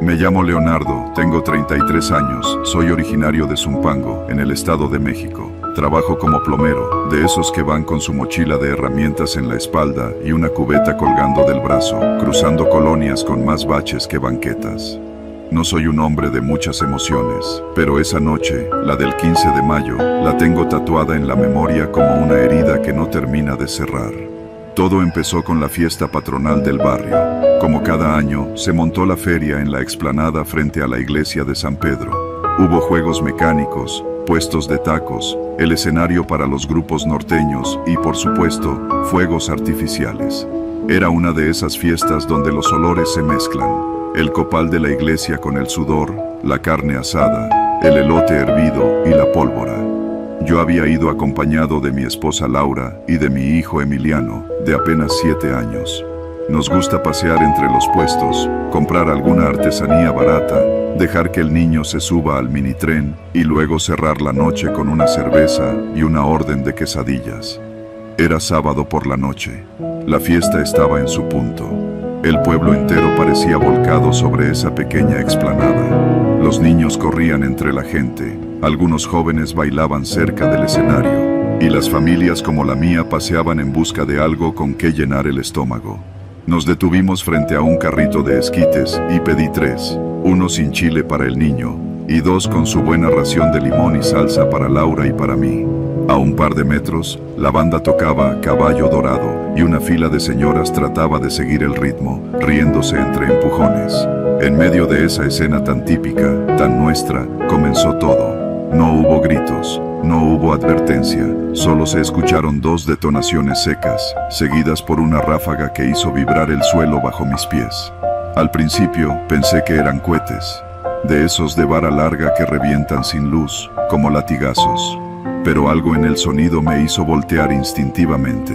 Me llamo Leonardo, tengo 33 años, soy originario de Zumpango, en el Estado de México. Trabajo como plomero, de esos que van con su mochila de herramientas en la espalda y una cubeta colgando del brazo, cruzando colonias con más baches que banquetas. No soy un hombre de muchas emociones, pero esa noche, la del 15 de mayo, la tengo tatuada en la memoria como una herida que no termina de cerrar. Todo empezó con la fiesta patronal del barrio. Como cada año, se montó la feria en la explanada frente a la iglesia de San Pedro. Hubo juegos mecánicos, puestos de tacos, el escenario para los grupos norteños y, por supuesto, fuegos artificiales. Era una de esas fiestas donde los olores se mezclan. El copal de la iglesia con el sudor, la carne asada, el elote hervido y la pólvora. Yo había ido acompañado de mi esposa Laura y de mi hijo Emiliano, de apenas 7 años. Nos gusta pasear entre los puestos, comprar alguna artesanía barata, dejar que el niño se suba al minitren y luego cerrar la noche con una cerveza y una orden de quesadillas. Era sábado por la noche. La fiesta estaba en su punto. El pueblo entero parecía volcado sobre esa pequeña explanada. Los niños corrían entre la gente, algunos jóvenes bailaban cerca del escenario, y las familias como la mía paseaban en busca de algo con que llenar el estómago. Nos detuvimos frente a un carrito de esquites y pedí 3, uno sin chile para el niño, y 2 con su buena ración de limón y salsa para Laura y para mí. A un par de metros, la banda tocaba Caballo Dorado y una fila de señoras trataba de seguir el ritmo, riéndose entre empujones. En medio de esa escena tan típica, tan nuestra, comenzó todo. No hubo gritos, no hubo advertencia, solo se escucharon 2 detonaciones secas, seguidas por una ráfaga que hizo vibrar el suelo bajo mis pies. Al principio pensé que eran cohetes, de esos de vara larga que revientan sin luz, como latigazos. Pero algo en el sonido me hizo voltear instintivamente.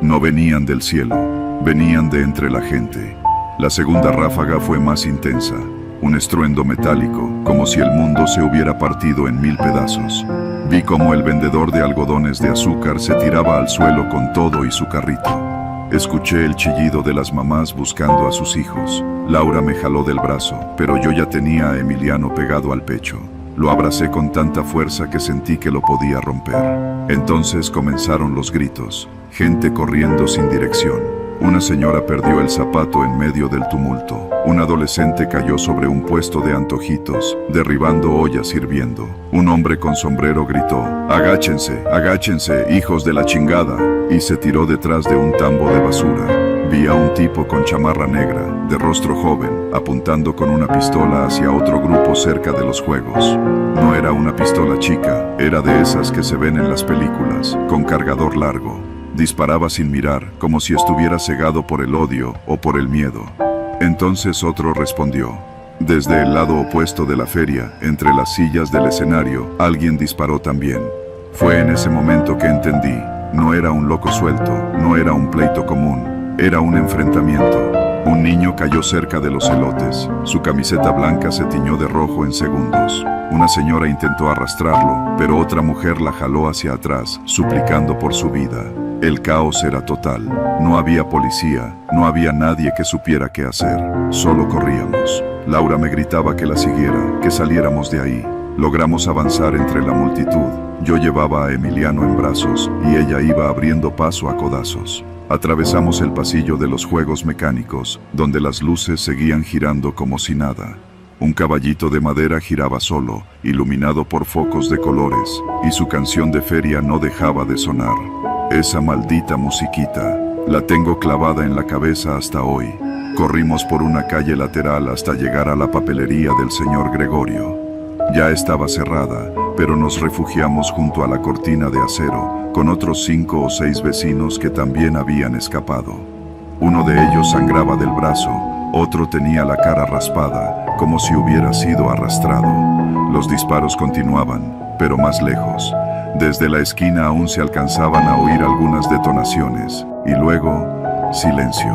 No venían del cielo, venían de entre la gente. La segunda ráfaga fue más intensa, un estruendo metálico, como si el mundo se hubiera partido en 1000 pedazos. Vi cómo el vendedor de algodones de azúcar se tiraba al suelo con todo y su carrito. Escuché el chillido de las mamás buscando a sus hijos. Laura me jaló del brazo, pero yo ya tenía a Emiliano pegado al pecho. Lo abracé con tanta fuerza que sentí que lo podía romper. Entonces comenzaron los gritos, gente corriendo sin dirección. Una señora perdió el zapato en medio del tumulto. Un adolescente cayó sobre un puesto de antojitos, derribando ollas hirviendo. Un hombre con sombrero gritó, "Agáchense, agáchense, hijos de la chingada", y se tiró detrás de un tambo de basura. Vi a un tipo con chamarra negra, de rostro joven, apuntando con una pistola hacia otro grupo cerca de los juegos. No era una pistola chica, era de esas que se ven en las películas, con cargador largo. Disparaba sin mirar, como si estuviera cegado por el odio o por el miedo. Entonces otro respondió. Desde el lado opuesto de la feria, entre las sillas del escenario, alguien disparó también. Fue en ese momento que entendí, no era un loco suelto, no era un pleito común, era un enfrentamiento. Un niño cayó cerca de los elotes, su camiseta blanca se tiñó de rojo en segundos. Una señora intentó arrastrarlo, pero otra mujer la jaló hacia atrás, suplicando por su vida. El caos era total. No había policía, no había nadie que supiera qué hacer. Solo corríamos. Laura me gritaba que la siguiera, que saliéramos de ahí. Logramos avanzar entre la multitud. Yo llevaba a Emiliano en brazos y ella iba abriendo paso a codazos. Atravesamos el pasillo de los juegos mecánicos, donde las luces seguían girando como si nada. Un caballito de madera giraba solo, iluminado por focos de colores, y su canción de feria no dejaba de sonar. Esa maldita musiquita, la tengo clavada en la cabeza hasta hoy. Corrimos por una calle lateral hasta llegar a la papelería del señor Gregorio. Ya estaba cerrada, pero nos refugiamos junto a la cortina de acero, con otros 5 o 6 vecinos que también habían escapado. Uno de ellos sangraba del brazo, otro tenía la cara raspada, como si hubiera sido arrastrado. Los disparos continuaban, pero más lejos. Desde la esquina aún se alcanzaban a oír algunas detonaciones, y luego, silencio.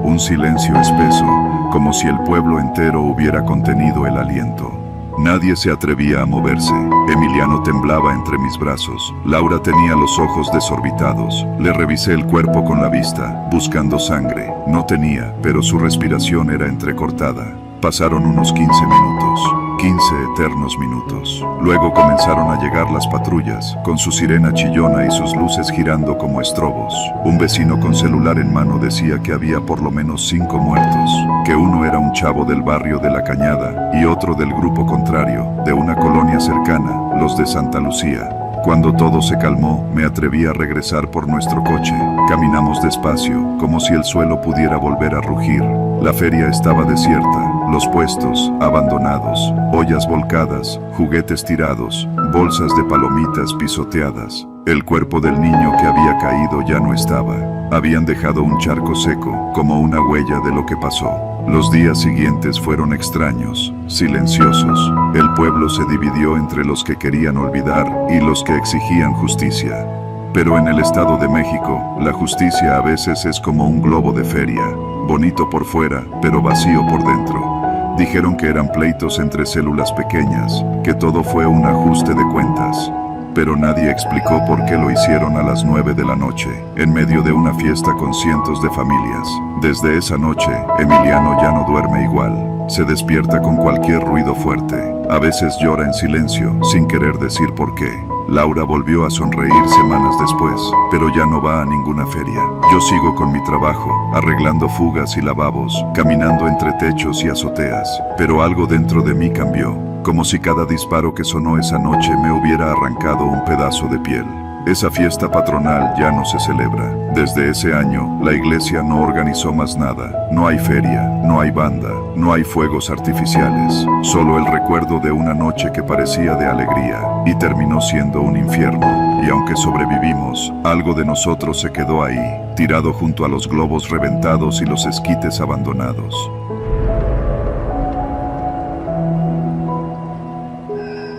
Un silencio espeso, como si el pueblo entero hubiera contenido el aliento. Nadie se atrevía a moverse. Emiliano temblaba entre mis brazos. Laura tenía los ojos desorbitados. Le revisé el cuerpo con la vista, buscando sangre. No tenía, pero su respiración era entrecortada. Pasaron unos 15 minutos, 15 eternos minutos. Luego comenzaron a llegar las patrullas, con su sirena chillona y sus luces girando como estrobos. Un vecino con celular en mano decía que había por lo menos 5 muertos, que uno era un chavo del barrio de La Cañada y otro del grupo contrario, de una colonia cercana, los de Santa Lucía. Cuando todo se calmó, me atreví a regresar por nuestro coche. Caminamos despacio, como si el suelo pudiera volver a rugir. La feria estaba desierta, los puestos abandonados, ollas volcadas, juguetes tirados, bolsas de palomitas pisoteadas. El cuerpo del niño que había caído ya no estaba. Habían dejado un charco seco, como una huella de lo que pasó. Los días siguientes fueron extraños, silenciosos. El pueblo se dividió entre los que querían olvidar y los que exigían justicia. Pero en el Estado de México, la justicia a veces es como un globo de feria, bonito por fuera, pero vacío por dentro. Dijeron que eran pleitos entre células pequeñas, que todo fue un ajuste de cuentas. Pero nadie explicó por qué lo hicieron a las 9 de la noche, en medio de una fiesta con cientos de familias. Desde esa noche, Emiliano ya no duerme igual. Se despierta con cualquier ruido fuerte. A veces llora en silencio, sin querer decir por qué. Laura volvió a sonreír semanas después, pero ya no va a ninguna feria. Yo sigo con mi trabajo, arreglando fugas y lavabos, caminando entre techos y azoteas. Pero algo dentro de mí cambió, como si cada disparo que sonó esa noche me hubiera arrancado un pedazo de piel. Esa fiesta patronal ya no se celebra. Desde ese año, la iglesia no organizó más nada. No hay feria, no hay banda, no hay fuegos artificiales. Solo el recuerdo de una noche que parecía de alegría y terminó siendo un infierno. Y aunque sobrevivimos, algo de nosotros se quedó ahí, tirado junto a los globos reventados y los esquites abandonados.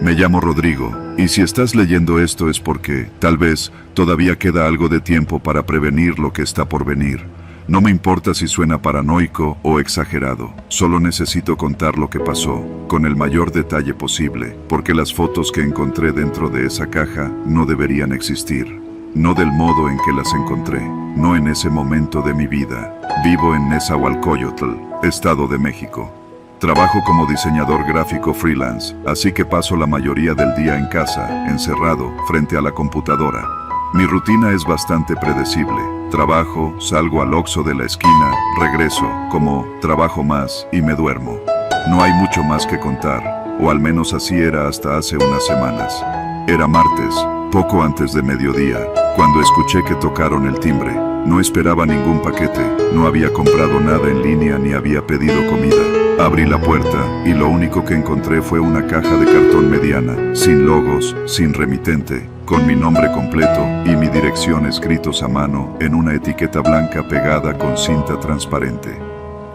Me llamo Rodrigo, y si estás leyendo esto es porque, tal vez, todavía queda algo de tiempo para prevenir lo que está por venir. No me importa si suena paranoico o exagerado, solo necesito contar lo que pasó, con el mayor detalle posible, porque las fotos que encontré dentro de esa caja no deberían existir. No del modo en que las encontré, no en ese momento de mi vida. Vivo en Nezahualcóyotl, Estado de México. Trabajo como diseñador gráfico freelance, así que paso la mayoría del día en casa, encerrado, frente a la computadora. Mi rutina es bastante predecible. Trabajo, salgo al Oxxo de la esquina, regreso, como, trabajo más y me duermo. No hay mucho más que contar, o al menos así era hasta hace unas semanas. Era martes, poco antes de mediodía, cuando escuché que tocaron el timbre. No esperaba ningún paquete, no había comprado nada en línea ni había pedido comida. Abrí la puerta y lo único que encontré fue una caja de cartón mediana, sin logos, sin remitente, con mi nombre completo y mi dirección escritos a mano en una etiqueta blanca pegada con cinta transparente.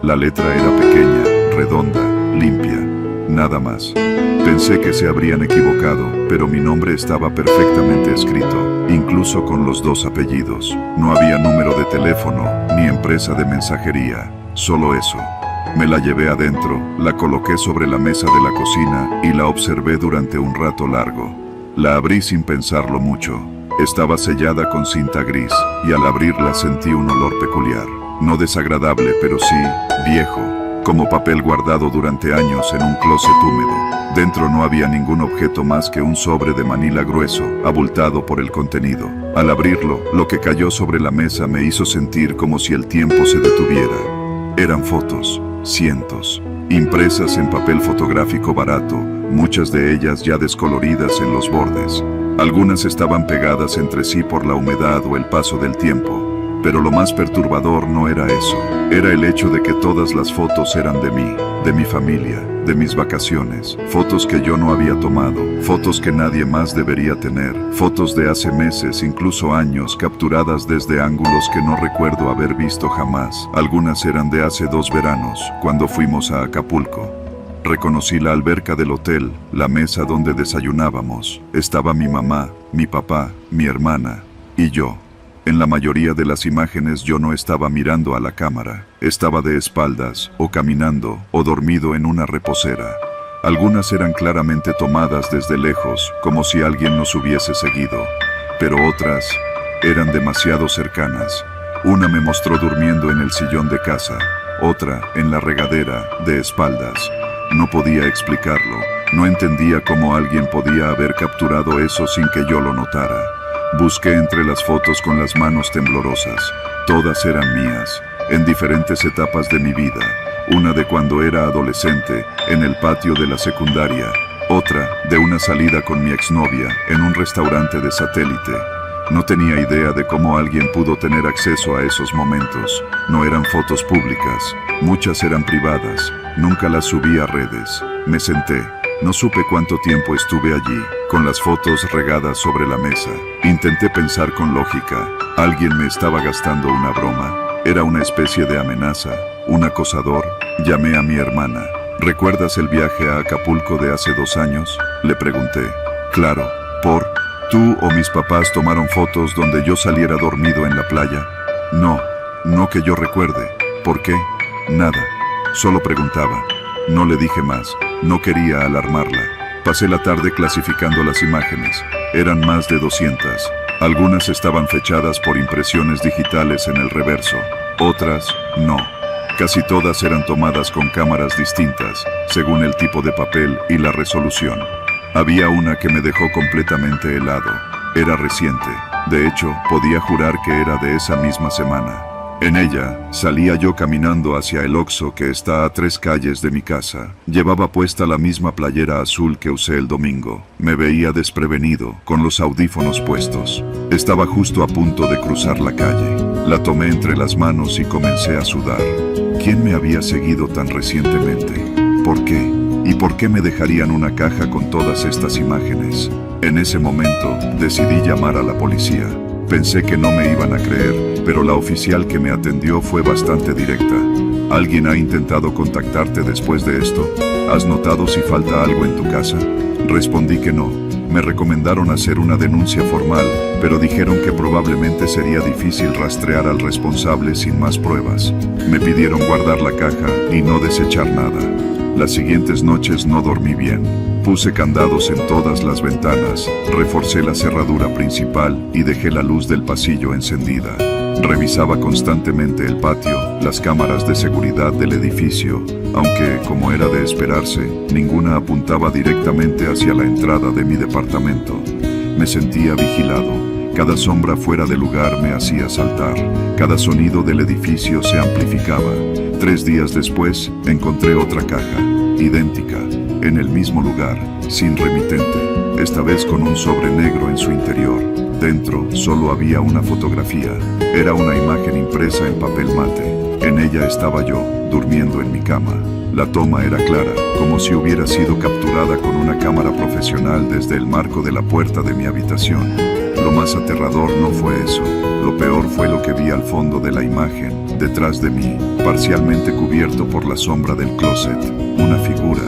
La letra era pequeña, redonda, limpia, nada más. Pensé que se habrían equivocado, pero mi nombre estaba perfectamente escrito, incluso con los 2 apellidos. No había número de teléfono, ni empresa de mensajería, solo eso. Me la llevé adentro, la coloqué sobre la mesa de la cocina y la observé durante un rato largo. La abrí sin pensarlo mucho. Estaba sellada con cinta gris, y al abrirla sentí un olor peculiar. No desagradable, pero sí, viejo, como papel guardado durante años en un closet húmedo. Dentro no había ningún objeto más que un sobre de manila grueso, abultado por el contenido. Al abrirlo, lo que cayó sobre la mesa me hizo sentir como si el tiempo se detuviera. Eran fotos, cientos, impresas en papel fotográfico barato, muchas de ellas ya descoloridas en los bordes. Algunas estaban pegadas entre sí por la humedad o el paso del tiempo. Pero lo más perturbador no era eso, era el hecho de que todas las fotos eran de mí, de mi familia, de mis vacaciones, fotos que yo no había tomado, fotos que nadie más debería tener, fotos de hace meses, incluso años, capturadas desde ángulos que no recuerdo haber visto jamás. Algunas eran de hace 2 veranos, cuando fuimos a Acapulco. Reconocí la alberca del hotel, la mesa donde desayunábamos. Estaba mi mamá, mi papá, mi hermana y yo. En la mayoría de las imágenes yo no estaba mirando a la cámara, estaba de espaldas, o caminando, o dormido en una reposera. Algunas eran claramente tomadas desde lejos, como si alguien nos hubiese seguido, pero otras eran demasiado cercanas. Una me mostró durmiendo en el sillón de casa, otra en la regadera, de espaldas. No podía explicarlo, no entendía cómo alguien podía haber capturado eso sin que yo lo notara. Busqué entre las fotos con las manos temblorosas. Todas eran mías, en diferentes etapas de mi vida. Una de cuando era adolescente, en el patio de la secundaria. Otra, de una salida con mi exnovia, en un restaurante de satélite. No tenía idea de cómo alguien pudo tener acceso a esos momentos. No eran fotos públicas, muchas eran privadas. Nunca las subí a redes. Me senté. No supe cuánto tiempo estuve allí, con las fotos regadas sobre la mesa. Intenté pensar con lógica. ¿Alguien me estaba gastando una broma? ¿Era una especie de amenaza? ¿Un acosador? Llamé a mi hermana. ¿Recuerdas el viaje a Acapulco de hace 2 años? Le pregunté. Claro, ¿tú o mis papás tomaron fotos donde yo saliera dormido en la playa? No que yo recuerde. ¿Por qué? Nada. Solo preguntaba. No le dije más. No quería alarmarla. Pasé la tarde clasificando las imágenes. Eran más de 200. Algunas estaban fechadas por impresiones digitales en el reverso. Otras, no. Casi todas eran tomadas con cámaras distintas, según el tipo de papel y la resolución. Había una que me dejó completamente helado. Era reciente. De hecho, podía jurar que era de esa misma semana. En ella, salía yo caminando hacia el Oxxo que está a 3 calles de mi casa. Llevaba puesta la misma playera azul que usé el domingo. Me veía desprevenido, con los audífonos puestos. Estaba justo a punto de cruzar la calle. La tomé entre las manos y comencé a sudar. ¿Quién me había seguido tan recientemente? ¿Por qué? ¿Y por qué me dejarían una caja con todas estas imágenes? En ese momento, decidí llamar a la policía. Pensé que no me iban a creer, pero la oficial que me atendió fue bastante directa. ¿Alguien ha intentado contactarte después de esto? ¿Has notado si falta algo en tu casa? Respondí que no. Me recomendaron hacer una denuncia formal, pero dijeron que probablemente sería difícil rastrear al responsable sin más pruebas. Me pidieron guardar la caja y no desechar nada. Las siguientes noches no dormí bien. Puse candados en todas las ventanas, reforcé la cerradura principal y dejé la luz del pasillo encendida. Revisaba constantemente el patio, las cámaras de seguridad del edificio, aunque, como era de esperarse, ninguna apuntaba directamente hacia la entrada de mi departamento. Me sentía vigilado. Cada sombra fuera de lugar me hacía saltar. Cada sonido del edificio se amplificaba. 3 días después, encontré otra caja, idéntica, en el mismo lugar, sin remitente, esta vez con un sobre negro en su interior. Dentro solo había una fotografía. Era una imagen impresa en papel mate. En ella estaba yo, durmiendo en mi cama. La toma era clara, como si hubiera sido capturada con una cámara profesional desde el marco de la puerta de mi habitación. Lo más aterrador no fue eso. Lo peor fue lo que vi al fondo de la imagen, detrás de mí, parcialmente cubierto por la sombra del closet. Una figura.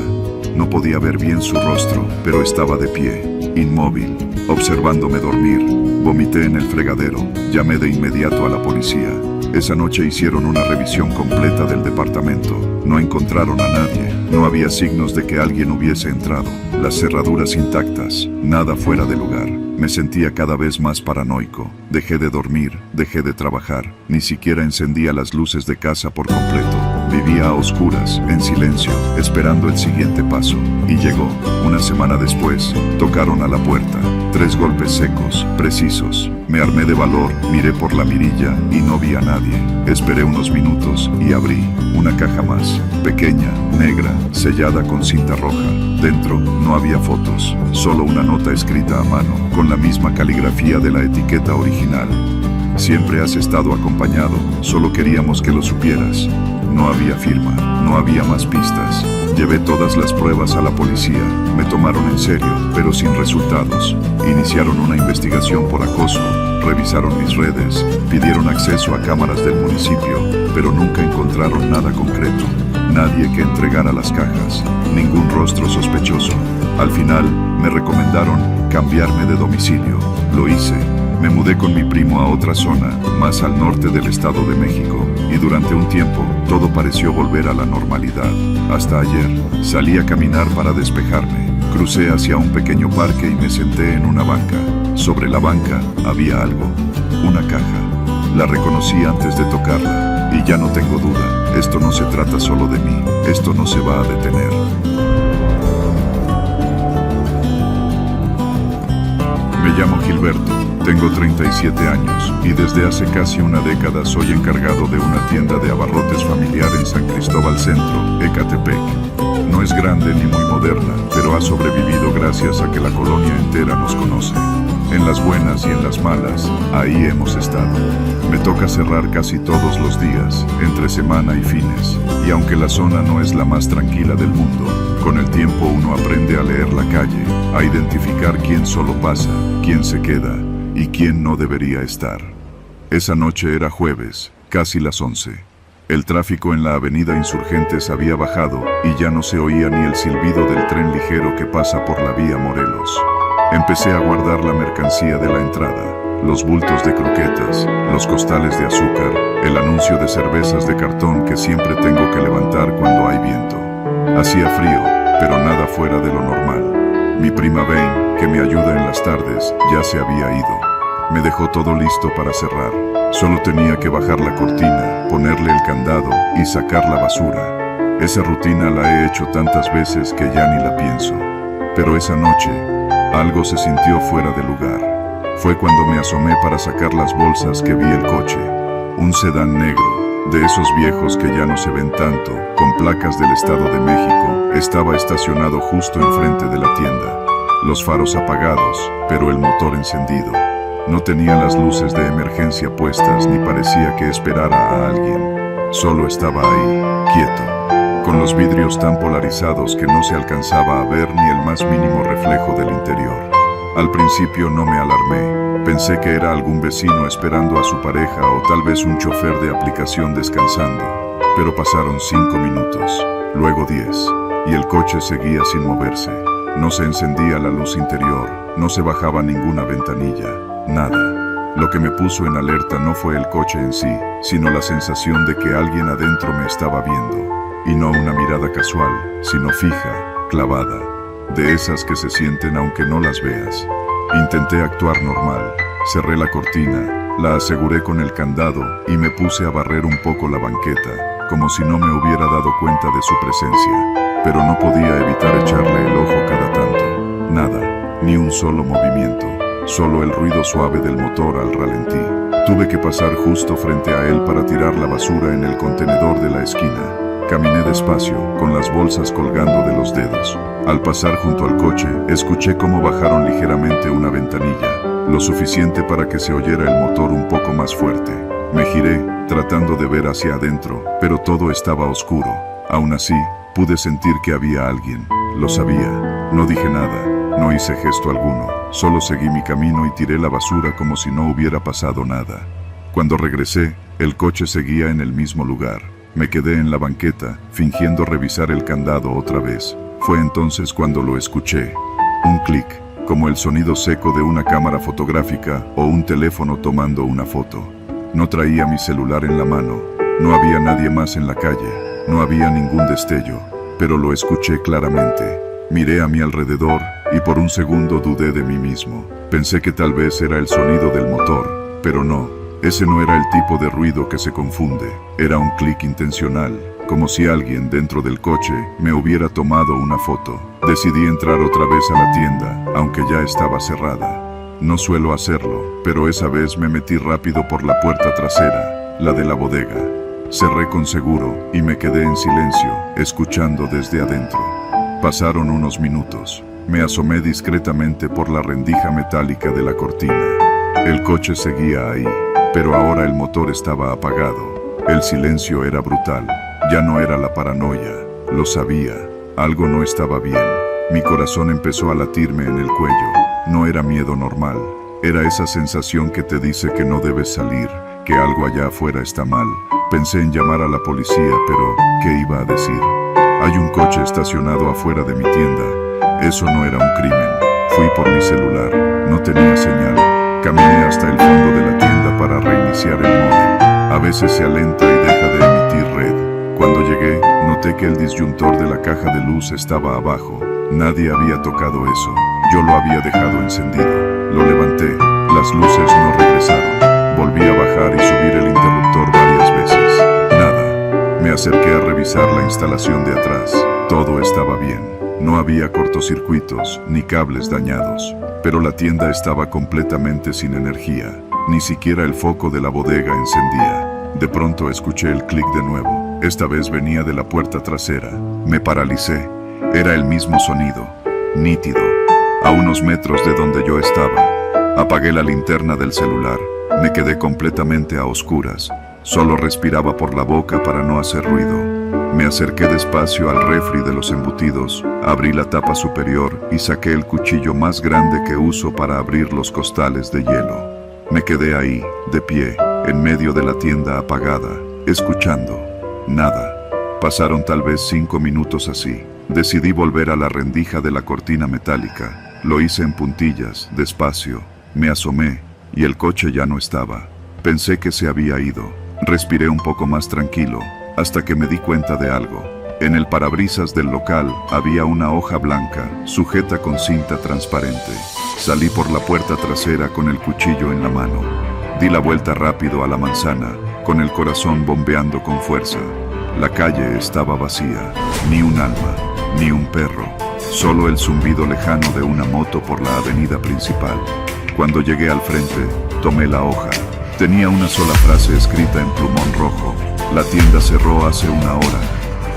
No podía ver bien su rostro, pero estaba de pie, inmóvil, observándome dormir. Vomité en el fregadero. Llamé de inmediato a la policía. Esa noche hicieron una revisión completa del departamento. No encontraron a nadie. No había signos de que alguien hubiese entrado. Las cerraduras intactas. Nada fuera de lugar. Me sentía cada vez más paranoico. Dejé de dormir, dejé de trabajar. Ni siquiera encendía las luces de casa por completo. Vivía a oscuras, en silencio, esperando el siguiente paso. Y llegó. Una semana después, tocaron a la puerta. 3 golpes secos, precisos. Me armé de valor, miré por la mirilla y no vi a nadie. Esperé unos minutos y abrí. Una caja más, pequeña, negra, sellada con cinta roja. Dentro no había fotos, solo una nota escrita a mano, con la misma caligrafía de la etiqueta original. Siempre has estado acompañado, solo queríamos que lo supieras. No había firma, no había más pistas. Llevé todas las pruebas a la policía, me tomaron en serio, pero sin resultados. Iniciaron una investigación por acoso, revisaron mis redes, pidieron acceso a cámaras del municipio, pero nunca encontraron nada concreto. Nadie que entregara las cajas, ningún rostro sospechoso. Al final, me recomendaron cambiarme de domicilio. Lo hice. Me mudé con mi primo a otra zona, más al norte del Estado de México, y durante un tiempo, todo pareció volver a la normalidad. Hasta ayer, salí a caminar para despejarme. Crucé hacia un pequeño parque y me senté en una banca. Sobre la banca había algo, una caja. La reconocí antes de tocarla, y ya no tengo duda, esto no se trata solo de mí, esto no se va a detener. Me llamo Gilberto, tengo 37 años, y desde hace casi una década soy encargado de una tienda de abarrotes familiar en San Cristóbal Centro, Ecatepec. No es grande ni muy moderna, pero ha sobrevivido gracias a que la colonia entera nos conoce. En las buenas y en las malas, ahí hemos estado. Me toca cerrar casi todos los días, entre semana y fines, y aunque la zona no es la más tranquila del mundo, con el tiempo uno aprende a leer la calle, a identificar quién solo pasa, quién se queda y quién no debería estar. Esa noche era jueves, casi las 11. El tráfico en la avenida Insurgentes había bajado y ya no se oía ni el silbido del tren ligero que pasa por la vía Morelos. Empecé a guardar la mercancía de la entrada, los bultos de croquetas, los costales de azúcar, el anuncio de cervezas de cartón que siempre tengo que levantar cuando hay viento. Hacía frío, pero nada fuera de lo normal. Mi prima Bain, que me ayuda en las tardes, ya se había ido. Me dejó todo listo para cerrar. Solo tenía que bajar la cortina, ponerle el candado y sacar la basura. Esa rutina la he hecho tantas veces que ya ni la pienso. Pero esa noche, algo se sintió fuera de lugar. Fue cuando me asomé para sacar las bolsas que vi el coche. Un sedán negro, de esos viejos que ya no se ven tanto, con placas del Estado de México, estaba estacionado justo enfrente de la tienda. Los faros apagados, pero el motor encendido. No tenía las luces de emergencia puestas ni parecía que esperara a alguien. Solo estaba ahí, quieto, con los vidrios tan polarizados que no se alcanzaba a ver ni el más mínimo reflejo del interior. Al principio no me alarmé, pensé que era algún vecino esperando a su pareja o tal vez un chofer de aplicación descansando. Pero pasaron 5 minutos, luego 10, y el coche seguía sin moverse. No se encendía la luz interior, no se bajaba ninguna ventanilla, nada. Lo que me puso en alerta no fue el coche en sí, sino la sensación de que alguien adentro me estaba viendo. Y no una mirada casual, sino fija, clavada. De esas que se sienten aunque no las veas. Intenté actuar normal, cerré la cortina, la aseguré con el candado y me puse a barrer un poco la banqueta, como si no me hubiera dado cuenta de su presencia. Pero no podía evitar echarle el ojo cada tanto. Nada, ni un solo movimiento, solo el ruido suave del motor al ralentí. Tuve que pasar justo frente a él para tirar la basura en el contenedor de la esquina. Caminé despacio, con las bolsas colgando de los dedos. Al pasar junto al coche, escuché cómo bajaron ligeramente una ventanilla, lo suficiente para que se oyera el motor un poco más fuerte. Me giré, tratando de ver hacia adentro, pero todo estaba oscuro. Aún así, pude sentir que había alguien. Lo sabía. No dije nada, no hice gesto alguno. Solo seguí mi camino y tiré la basura como si no hubiera pasado nada. Cuando regresé, el coche seguía en el mismo lugar. Me quedé en la banqueta, fingiendo revisar el candado otra vez. Fue entonces cuando lo escuché. Un clic, como el sonido seco de una cámara fotográfica o un teléfono tomando una foto. No traía mi celular en la mano. No había nadie más en la calle. No había ningún destello, pero lo escuché claramente. Miré a mi alrededor y por un segundo dudé de mí mismo. Pensé que tal vez era el sonido del motor, pero no. Ese no era el tipo de ruido que se confunde. Era un clic intencional, como si alguien dentro del coche me hubiera tomado una foto. Decidí entrar otra vez a la tienda, aunque ya estaba cerrada. No suelo hacerlo, pero esa vez me metí rápido por la puerta trasera, la de la bodega. Cerré con seguro y me quedé en silencio, escuchando desde adentro. Pasaron unos minutos. Me asomé discretamente por la rendija metálica de la cortina. El coche seguía ahí, pero ahora el motor estaba apagado. El silencio era brutal. Ya no era la paranoia. Lo sabía. Algo no estaba bien. Mi corazón empezó a latirme en el cuello. No era miedo normal. Era esa sensación que te dice que no debes salir, que algo allá afuera está mal. Pensé en llamar a la policía, pero ¿qué iba a decir? Hay un coche estacionado afuera de mi tienda. Eso no era un crimen. Fui por mi celular. No tenía señal. Caminé hasta el fondo de la tienda para reiniciar el módem. A veces se alenta y deja de emitir red. Cuando llegué, noté que el disyuntor de la caja de luz estaba abajo. Nadie había tocado eso. Yo lo había dejado encendido. Lo levanté. Las luces no regresaron. Volví a bajar bajar y subir el interruptor varias veces. Nada. Me acerqué a revisar la instalación de atrás. Todo estaba bien. No había cortocircuitos ni cables dañados. Pero la tienda estaba completamente sin energía. Ni siquiera el foco de la bodega encendía. De pronto escuché el clic de nuevo. Esta vez venía de la puerta trasera. Me paralicé. Era el mismo sonido, nítido, a unos metros de donde yo estaba. Apagué la linterna del celular. Me quedé completamente a oscuras. Solo respiraba por la boca para no hacer ruido. Me acerqué despacio al refri de los embutidos, abrí la tapa superior y saqué el cuchillo más grande que uso para abrir los costales de hielo. Me quedé ahí, de pie, en medio de la tienda apagada, escuchando. Nada. Pasaron tal vez 5 minutos así. Decidí volver a la rendija de la cortina metálica. Lo hice en puntillas, despacio. Me asomé, y el coche ya no estaba. Pensé que se había ido. Respiré un poco más tranquilo, hasta que me di cuenta de algo. En el parabrisas del local había una hoja blanca, sujeta con cinta transparente. Salí por la puerta trasera con el cuchillo en la mano. Di la vuelta rápido a la manzana, con el corazón bombeando con fuerza. La calle estaba vacía, ni un alma, ni un perro, solo el zumbido lejano de una moto por la avenida principal. Cuando llegué al frente, tomé la hoja. Tenía una sola frase escrita en plumón rojo. La tienda cerró hace 1 hora.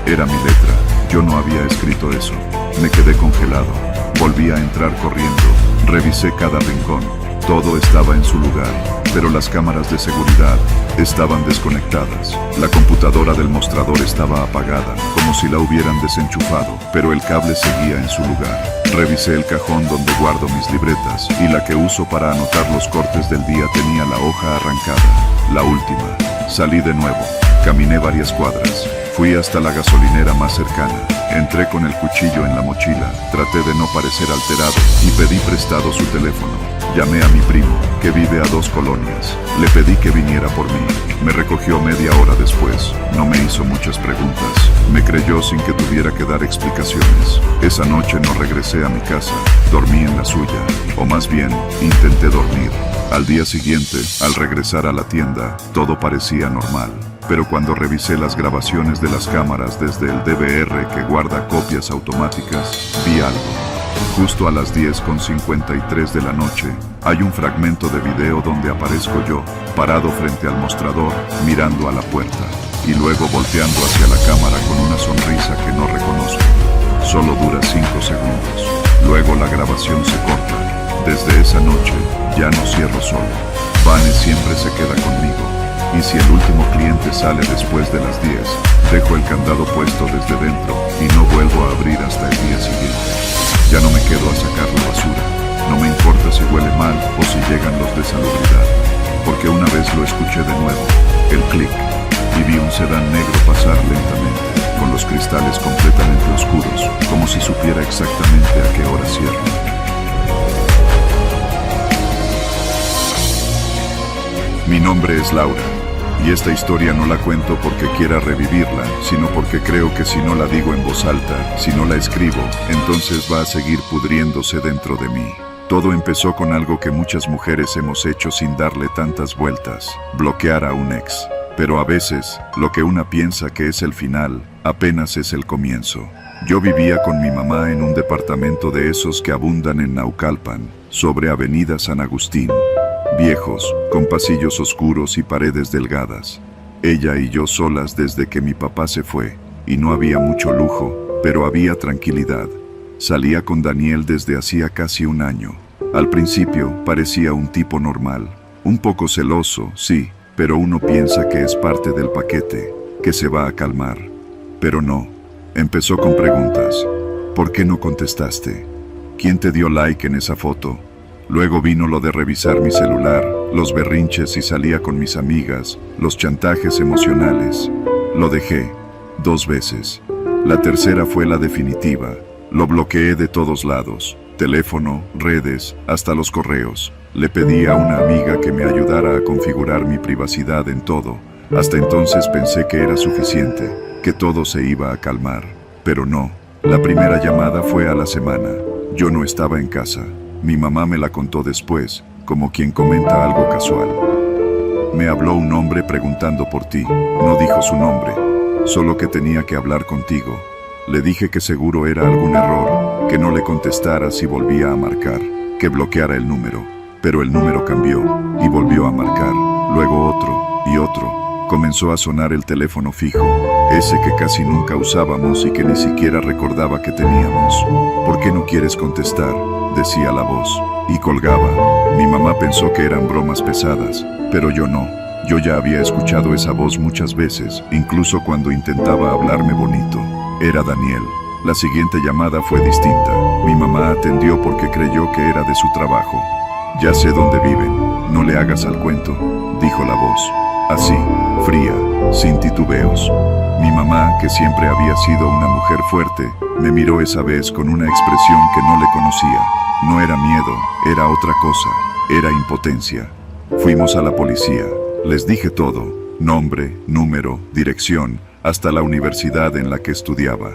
Era mi letra. Yo no había escrito eso. Me quedé congelado. Volví a entrar corriendo. Revisé cada rincón. Todo estaba en su lugar, pero las cámaras de seguridad estaban desconectadas. La computadora del mostrador estaba apagada, como si la hubieran desenchufado, pero el cable seguía en su lugar. Revisé el cajón donde guardo mis libretas, y la que uso para anotar los cortes del día tenía la hoja arrancada. La última. Salí de nuevo. Caminé varias cuadras. Fui hasta la gasolinera más cercana. Entré con el cuchillo en la mochila. Traté de no parecer alterado y pedí prestado su teléfono. Llamé a mi primo, que vive a 2 colonias. Le pedí que viniera por mí. Me recogió media hora después. No me hizo muchas preguntas. Me creyó sin que tuviera que dar explicaciones. Esa noche no regresé a mi casa. Dormí en la suya. O más bien, intenté dormir. Al día siguiente, al regresar a la tienda, todo parecía normal. Pero cuando revisé las grabaciones de las cámaras desde el DVR que guarda copias automáticas, vi algo. Justo a las 10:53 de la noche, hay un fragmento de video donde aparezco yo, parado frente al mostrador, mirando a la puerta, y luego volteando hacia la cámara con una sonrisa que no reconozco. Solo dura 5 segundos. Luego la grabación se corta. Desde esa noche, ya no cierro solo. Vane siempre se queda conmigo. Y si el último cliente sale después de las 10, dejo el candado puesto desde dentro y no vuelvo a abrir hasta el día siguiente. Ya no me quedo a sacar la basura. No me importa si huele mal o si llegan los de salubridad. Porque una vez lo escuché de nuevo, el clic, y vi un sedán negro pasar lentamente, con los cristales completamente oscuros, como si supiera exactamente a qué hora cierra. Mi nombre es Laura. Y esta historia no la cuento porque quiera revivirla, sino porque creo que si no la digo en voz alta, si no la escribo, entonces va a seguir pudriéndose dentro de mí. Todo empezó con algo que muchas mujeres hemos hecho sin darle tantas vueltas: bloquear a un ex. Pero a veces, lo que una piensa que es el final, apenas es el comienzo. Yo vivía con mi mamá en un departamento de esos que abundan en Naucalpan, sobre Avenida San Agustín. Viejos, con pasillos oscuros y paredes delgadas. Ella y yo solas desde que mi papá se fue, y no había mucho lujo, pero había tranquilidad. Salía con Daniel desde hacía casi 1 año. Al principio parecía un tipo normal, un poco celoso, sí, pero uno piensa que es parte del paquete, que se va a calmar. Pero no. Empezó con preguntas. ¿Por qué no contestaste? ¿Quién te dio like en esa foto? Luego vino lo de revisar mi celular, los berrinches si salía con mis amigas, los chantajes emocionales. Lo dejé 2 veces. La tercera fue la definitiva. Lo bloqueé de todos lados, teléfono, redes, hasta los correos. Le pedí a una amiga que me ayudara a configurar mi privacidad en todo. Hasta entonces pensé que era suficiente, que todo se iba a calmar. Pero no. La primera llamada fue a la semana. Yo no estaba en casa. Mi mamá me la contó después, como quien comenta algo casual. Me habló un hombre preguntando por ti. No dijo su nombre, solo que tenía que hablar contigo. Le dije que seguro era algún error, que no le contestara si volvía a marcar, que bloqueara el número. Pero el número cambió y volvió a marcar, luego otro y otro. Comenzó a sonar el teléfono fijo, ese que casi nunca usábamos y que ni siquiera recordaba que teníamos. ¿Por qué no quieres contestar?, decía la voz, y colgaba. Mi mamá pensó que eran bromas pesadas, pero yo no. Yo ya había escuchado esa voz muchas veces, incluso cuando intentaba hablarme bonito. Era Daniel. La siguiente llamada fue distinta. Mi mamá atendió porque creyó que era de su trabajo. Ya sé dónde viven, no le hagas al cuento, dijo la voz. Así, fría, sin titubeos. Mi mamá, que siempre había sido una mujer fuerte, me miró esa vez con una expresión que no le conocía. No era miedo, era otra cosa, era impotencia. Fuimos a la policía, les dije todo, nombre, número, dirección, hasta la universidad en la que estudiaba.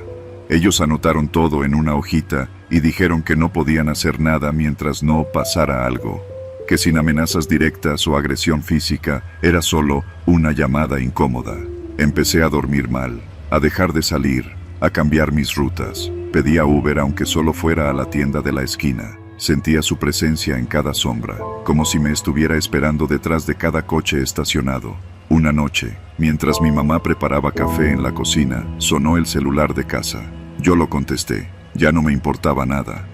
Ellos anotaron todo en una hojita y dijeron que no podían hacer nada mientras no pasara algo. Que sin amenazas directas o agresión física, era solo una llamada incómoda. Empecé a dormir mal, a dejar de salir, a cambiar mis rutas. Pedía Uber aunque solo fuera a la tienda de la esquina. Sentía su presencia en cada sombra, como si me estuviera esperando detrás de cada coche estacionado. Una noche, mientras mi mamá preparaba café en la cocina, sonó el celular de casa. Yo lo contesté, ya no me importaba nada.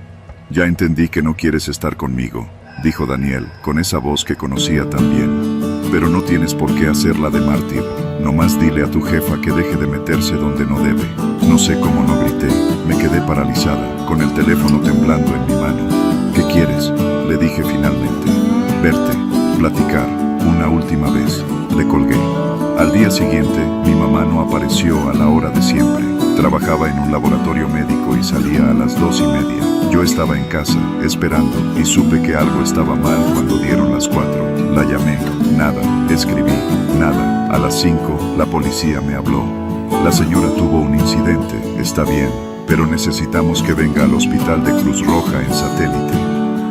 Ya entendí que no quieres estar conmigo, dijo Daniel, con esa voz que conocía tan bien. Pero no tienes por qué hacerla de mártir. Nomás dile a tu jefa que deje de meterse donde no debe. No sé cómo no grité. Me quedé paralizada, con el teléfono temblando en mi mano. ¿Qué quieres?, le dije finalmente. Verte, platicar, una última vez. Le colgué. Al día siguiente, mi mamá no apareció a la hora de siempre. Trabajaba en un laboratorio médico y salía a las 2:30. Yo estaba en casa, esperando, y supe que algo estaba mal cuando dieron las 4. La llamé, nada. Escribí, nada. A las 5, la policía me habló. La señora tuvo un incidente, está bien, pero necesitamos que venga al hospital de Cruz Roja en Satélite.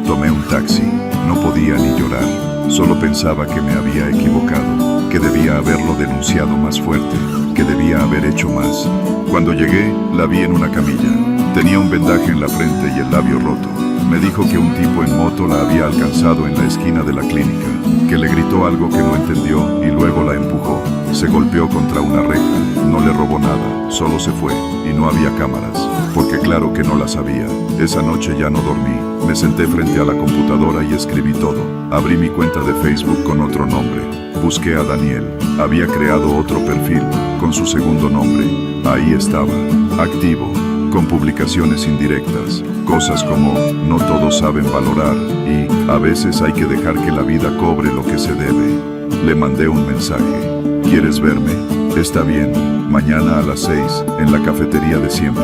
Tomé un taxi, no podía ni llorar. Solo pensaba que me había equivocado, que debía haberlo denunciado más fuerte, que debía haber hecho más. Cuando llegué, la vi en una camilla. Tenía un vendaje en la frente y el labio roto. Me dijo que un tipo en moto la había alcanzado en la esquina de la clínica, que le gritó algo que no entendió y luego la empujó. Se golpeó contra una reja, no le robó nada, solo se fue, y no había cámaras, porque claro que no las había. Esa noche ya no dormí, me senté frente a la computadora y escribí todo. Abrí mi cuenta de Facebook con otro nombre, busqué a Daniel, había creado otro perfil, con su segundo nombre. Ahí estaba, activo, con publicaciones indirectas, cosas como no todos saben valorar y a veces hay que dejar que la vida cobre lo que se debe. Le mandé un mensaje. ¿Quieres verme? Está bien, mañana a las 6, en la cafetería de siempre,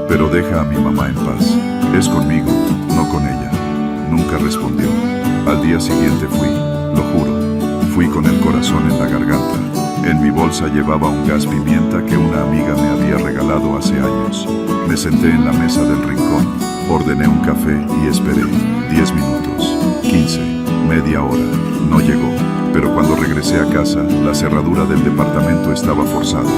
pero deja a mi mamá en paz. Es conmigo, no con ella. Nunca respondió. Al día siguiente fui, lo juro. Fui con el corazón en la garganta. En mi bolsa llevaba un gas pimienta que una amiga me había regalado hace años. Me senté en la mesa del rincón, ordené un café y esperé. 10 minutos, 15, media hora, no llegó. Pero cuando regresé a casa, la cerradura del departamento estaba forzada.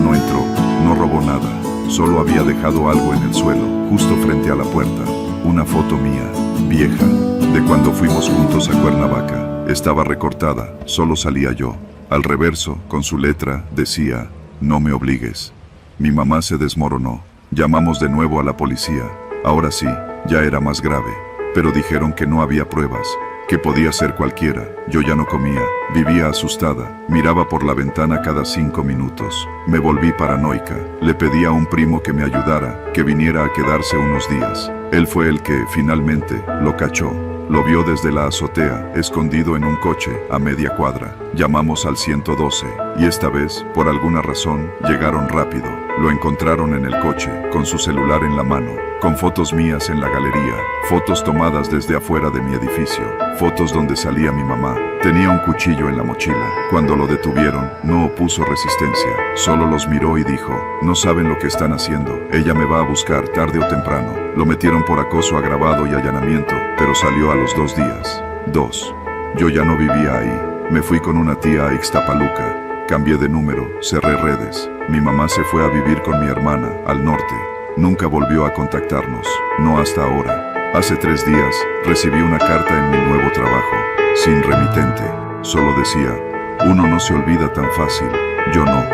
No entró, no robó nada, solo había dejado algo en el suelo, justo frente a la puerta. Una foto mía, vieja, de cuando fuimos juntos a Cuernavaca. Estaba recortada, solo salía yo. Al reverso, con su letra, decía, no me obligues. Mi mamá se desmoronó. Llamamos de nuevo a la policía. Ahora sí, ya era más grave. Pero dijeron que no había pruebas, que podía ser cualquiera. Yo ya no comía, vivía asustada, miraba por la ventana cada 5 minutos. Me volví paranoica. Le pedí a un primo que me ayudara, que viniera a quedarse unos días. Él fue el que, finalmente, lo cachó. Lo vio desde la azotea, escondido en un coche, a media cuadra. Llamamos al 112, y esta vez, por alguna razón, llegaron rápido. Lo encontraron en el coche, con su celular en la mano, con fotos mías en la galería, fotos tomadas desde afuera de mi edificio, fotos donde salía mi mamá. Tenía un cuchillo en la mochila. Cuando lo detuvieron, no opuso resistencia, solo los miró y dijo, no saben lo que están haciendo, ella me va a buscar tarde o temprano. Lo metieron por acoso agravado y allanamiento, pero salió a los 2 días. 2. Yo ya no vivía ahí. Me fui con una tía a Ixtapaluca. Cambié de número, cerré redes. Mi mamá se fue a vivir con mi hermana, al norte. Nunca volvió a contactarnos, no hasta ahora. Hace 3 días, recibí una carta en mi nuevo trabajo, sin remitente. Solo decía, uno no se olvida tan fácil, yo no.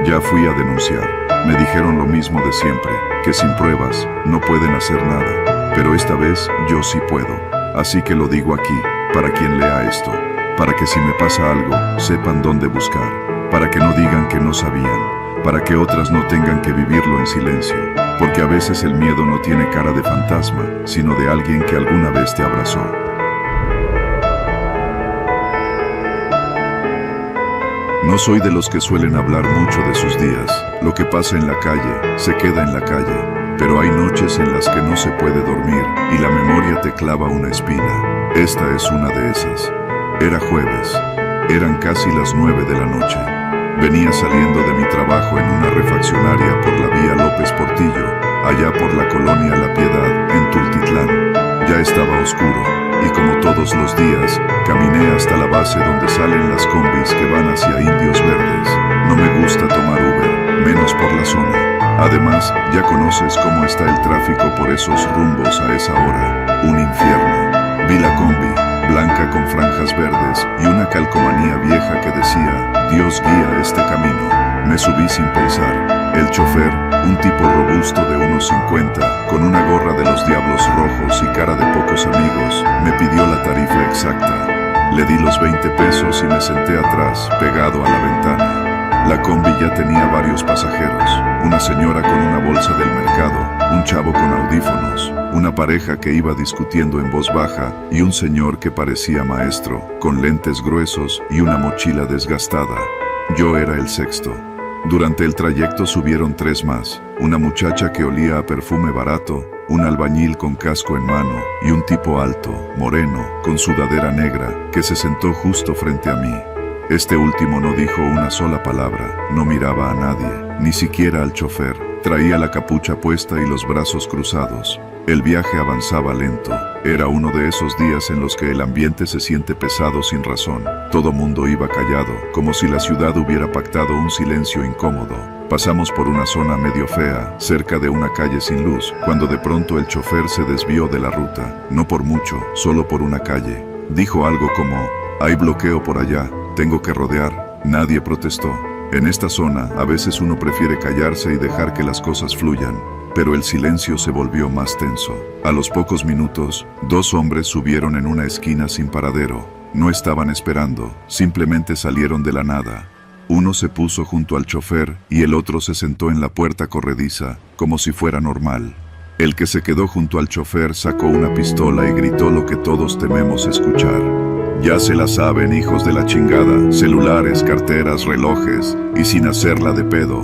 Ya fui a denunciar. Me dijeron lo mismo de siempre, que sin pruebas, no pueden hacer nada. Pero esta vez, yo sí puedo. Así que lo digo aquí, para quien lea esto. Para que si me pasa algo, sepan dónde buscar. Para que no digan que no sabían. Para que otras no tengan que vivirlo en silencio. Porque a veces el miedo no tiene cara de fantasma, sino de alguien que alguna vez te abrazó. No soy de los que suelen hablar mucho de sus días. Lo que pasa en la calle, se queda en la calle. Pero hay noches en las que no se puede dormir y la memoria te clava una espina. Esta es una de esas. Era jueves. Eran casi las 9 de la noche. Venía saliendo de mi trabajo en una refaccionaria por la vía López Portillo, allá por la colonia La Piedad, en Tultitlán. Ya estaba oscuro, y como todos los días, caminé hasta la base donde salen las combis que van hacia Indios Verdes. No me gusta tomar Uber, menos por la zona. Además, ya conoces cómo está el tráfico por esos rumbos a esa hora. Un infierno. Vi la combi, blanca con franjas verdes y una calcomanía vieja que decía, Dios guía este camino. Me subí sin pensar. El chofer, un tipo robusto de unos 50, con una gorra de los Diablos Rojos y cara de pocos amigos, me pidió la tarifa exacta. Le di los 20 pesos y me senté atrás, pegado a la ventana. La combi ya tenía varios pasajeros, una señora con una bolsa del mercado, un chavo con audífonos, una pareja que iba discutiendo en voz baja y un señor que parecía maestro, con lentes gruesos y una mochila desgastada. Yo era el sexto. Durante el trayecto subieron 3 más, una muchacha que olía a perfume barato, un albañil con casco en mano y un tipo alto, moreno, con sudadera negra, que se sentó justo frente a mí. Este último no dijo una sola palabra, no miraba a nadie, ni siquiera al chofer. Traía la capucha puesta y los brazos cruzados. El viaje avanzaba lento. Era uno de esos días en los que el ambiente se siente pesado sin razón. Todo mundo iba callado, como si la ciudad hubiera pactado un silencio incómodo. Pasamos por una zona medio fea, cerca de una calle sin luz, cuando de pronto el chofer se desvió de la ruta. No por mucho, solo por una calle. Dijo algo como, hay bloqueo por allá, tengo que rodear. Nadie protestó. En esta zona, a veces uno prefiere callarse y dejar que las cosas fluyan. Pero el silencio se volvió más tenso. A los pocos minutos, 2 hombres subieron en una esquina sin paradero. No estaban esperando, simplemente salieron de la nada. Uno se puso junto al chofer y el otro se sentó en la puerta corrediza, como si fuera normal. El que se quedó junto al chofer sacó una pistola y gritó lo que todos tememos escuchar. Ya se la saben, hijos de la chingada, celulares, carteras, relojes, y sin hacerla de pedo.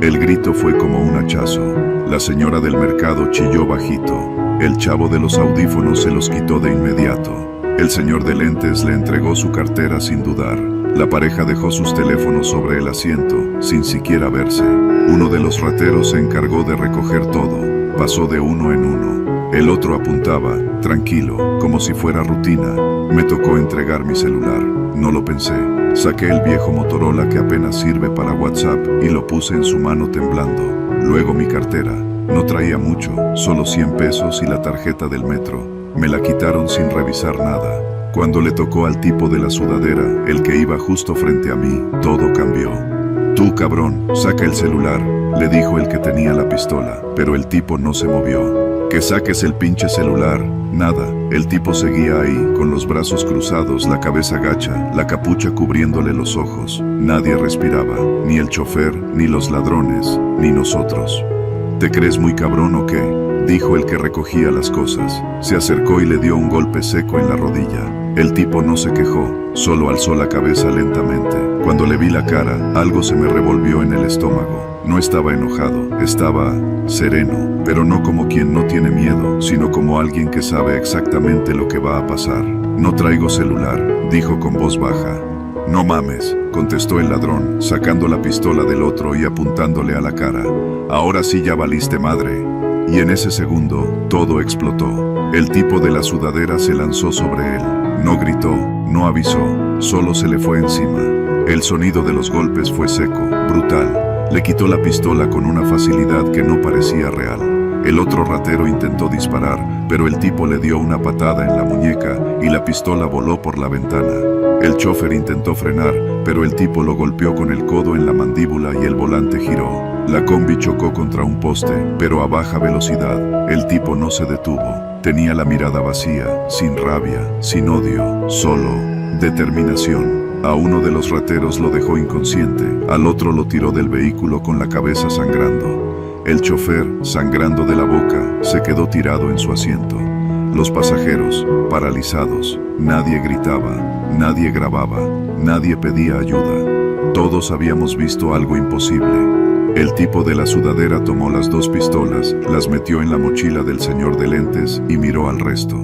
El grito fue como un hachazo. La señora del mercado chilló bajito. El chavo de los audífonos se los quitó de inmediato. El señor de lentes le entregó su cartera sin dudar. La pareja dejó sus teléfonos sobre el asiento, sin siquiera verse. Uno de los rateros se encargó de recoger todo. Pasó de uno en uno. El otro apuntaba, tranquilo, como si fuera rutina. Me tocó entregar mi celular. No lo pensé. Saqué el viejo Motorola que apenas sirve para WhatsApp y lo puse en su mano temblando. Luego mi cartera. No traía mucho, solo 100 pesos y la tarjeta del metro. Me la quitaron sin revisar nada. Cuando le tocó al tipo de la sudadera, el que iba justo frente a mí, todo cambió. Tú, cabrón, saca el celular, le dijo el que tenía la pistola, pero el tipo no se movió. Que saques el pinche celular. Nada, el tipo seguía ahí, con los brazos cruzados, la cabeza gacha, la capucha cubriéndole los ojos. Nadie respiraba, ni el chofer, ni los ladrones, ni nosotros. ¿Te crees muy cabrón o qué?, dijo el que recogía las cosas. Se acercó y le dio un golpe seco en la rodilla. El tipo no se quejó, solo alzó la cabeza lentamente. Cuando le vi la cara, algo se me revolvió en el estómago. No estaba enojado, estaba sereno, pero no como quien no tiene miedo, sino como alguien que sabe exactamente lo que va a pasar. No traigo celular, dijo con voz baja. No mames, contestó el ladrón, sacando la pistola del otro y apuntándole a la cara. Ahora sí ya valiste madre. Y en ese segundo, todo explotó. El tipo de la sudadera se lanzó sobre él. No gritó, no avisó, solo se le fue encima. El sonido de los golpes fue seco, brutal. Le quitó la pistola con una facilidad que no parecía real. El otro ratero intentó disparar, pero el tipo le dio una patada en la muñeca y la pistola voló por la ventana. El chofer intentó frenar, pero el tipo lo golpeó con el codo en la mandíbula y el volante giró. La combi chocó contra un poste, pero a baja velocidad. El tipo no se detuvo. Tenía la mirada vacía, sin rabia, sin odio, solo determinación. A uno de los rateros lo dejó inconsciente, al otro lo tiró del vehículo con la cabeza sangrando. El chofer, sangrando de la boca, se quedó tirado en su asiento. Los pasajeros, paralizados, nadie gritaba, nadie grababa, nadie pedía ayuda. Todos habíamos visto algo imposible. El tipo de la sudadera tomó las dos pistolas, las metió en la mochila del señor de lentes y miró al resto.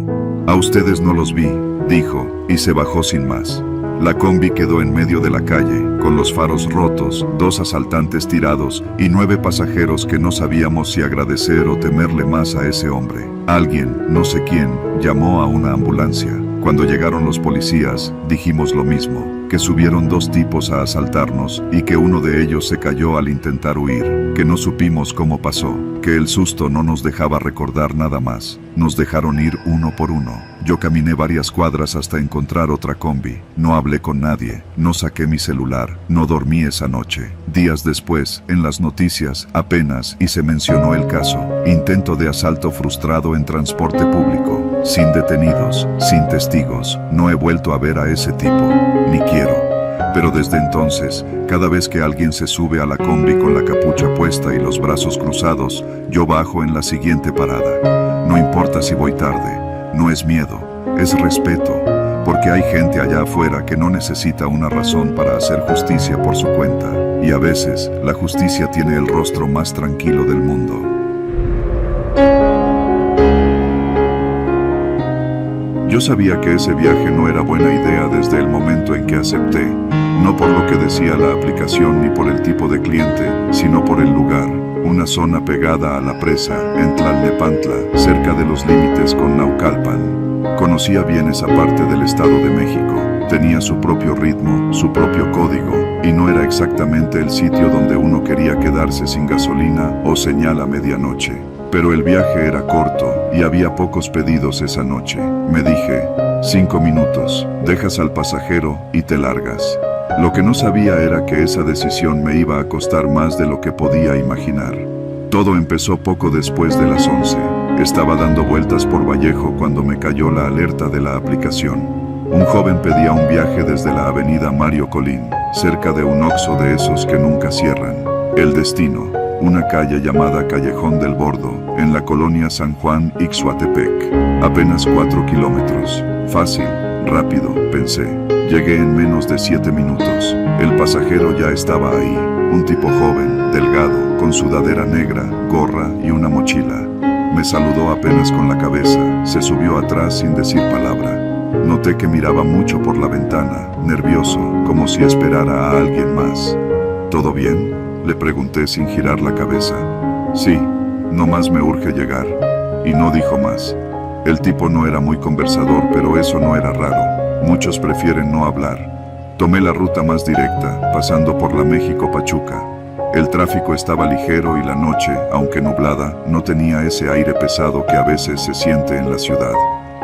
A ustedes no los vi, dijo, y se bajó sin más. La combi quedó en medio de la calle, con los faros rotos, 2 asaltantes tirados y 9 pasajeros que no sabíamos si agradecer o temerle más a ese hombre. Alguien, no sé quién, llamó a una ambulancia. Cuando llegaron los policías, dijimos lo mismo, que subieron 2 tipos a asaltarnos y que uno de ellos se cayó al intentar huir, que no supimos cómo pasó, que el susto no nos dejaba recordar nada más. Nos dejaron ir uno por uno. Yo caminé varias cuadras hasta encontrar otra combi. No hablé con nadie, no saqué mi celular, no dormí esa noche. Días después, en las noticias, apenas y se mencionó el caso. Intento de asalto frustrado en transporte público, sin detenidos, sin testigos. No he vuelto a ver a ese tipo, ni quiero. Pero desde entonces, cada vez que alguien se sube a la combi con la capucha puesta y los brazos cruzados, yo bajo en la siguiente parada. No importa si voy tarde, no es miedo, es respeto, porque hay gente allá afuera que no necesita una razón para hacer justicia por su cuenta, y a veces la justicia tiene el rostro más tranquilo del mundo. Yo sabía que ese viaje no era buena idea desde el momento en que acepté, no por lo que decía la aplicación ni por el tipo de cliente, sino por el lugar, una zona pegada a la presa, en Tlalnepantla, cerca de los límites con Naucalpan. Conocía bien esa parte del Estado de México, tenía su propio ritmo, su propio código, y no era exactamente el sitio donde uno quería quedarse sin gasolina o señal a medianoche. Pero el viaje era corto y había pocos pedidos esa noche. Me dije, 5 minutos, dejas al pasajero y te largas. Lo que no sabía era que esa decisión me iba a costar más de lo que podía imaginar. Todo empezó poco después de las 11. Estaba dando vueltas por Vallejo cuando me cayó la alerta de la aplicación. Un joven pedía un viaje desde la avenida Mario Colín, cerca de un Oxxo de esos que nunca cierran. El destino, una calle llamada Callejón del Bordo, en la colonia San Juan Ixhuatepec. Apenas 4 kilómetros. Fácil, rápido, pensé. Llegué en menos de 7 minutos. El pasajero ya estaba ahí. Un tipo joven, delgado, con sudadera negra, gorra y una mochila. Me saludó apenas con la cabeza. Se subió atrás sin decir palabra. Noté que miraba mucho por la ventana, nervioso, como si esperara a alguien más. ¿Todo bien?, le pregunté sin girar la cabeza. Sí, nomás me urge llegar. Y no dijo más. El tipo no era muy conversador, pero eso no era raro. Muchos prefieren no hablar. Tomé la ruta más directa, pasando por la México-Pachuca. El tráfico estaba ligero y la noche, aunque nublada, no tenía ese aire pesado que a veces se siente en la ciudad.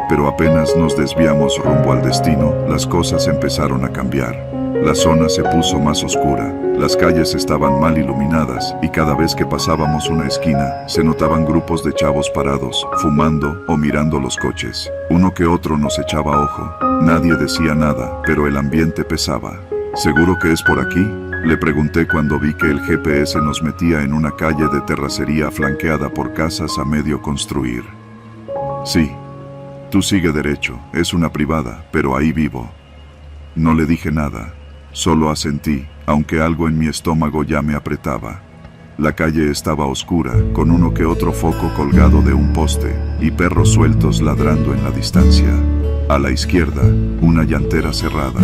Pero apenas nos desviamos rumbo al destino, las cosas empezaron a cambiar. La zona se puso más oscura, las calles estaban mal iluminadas y cada vez que pasábamos una esquina, se notaban grupos de chavos parados, fumando o mirando los coches. Uno que otro nos echaba ojo. Nadie decía nada, pero el ambiente pesaba. ¿Seguro que es por aquí?, le pregunté cuando vi que el GPS nos metía en una calle de terracería flanqueada por casas a medio construir. Sí. Tú sigue derecho, es una privada, pero ahí vivo. No le dije nada. Solo asentí, aunque algo en mi estómago ya me apretaba. La calle estaba oscura, con uno que otro foco colgado de un poste, y perros sueltos ladrando en la distancia. A la izquierda, una llantera cerrada.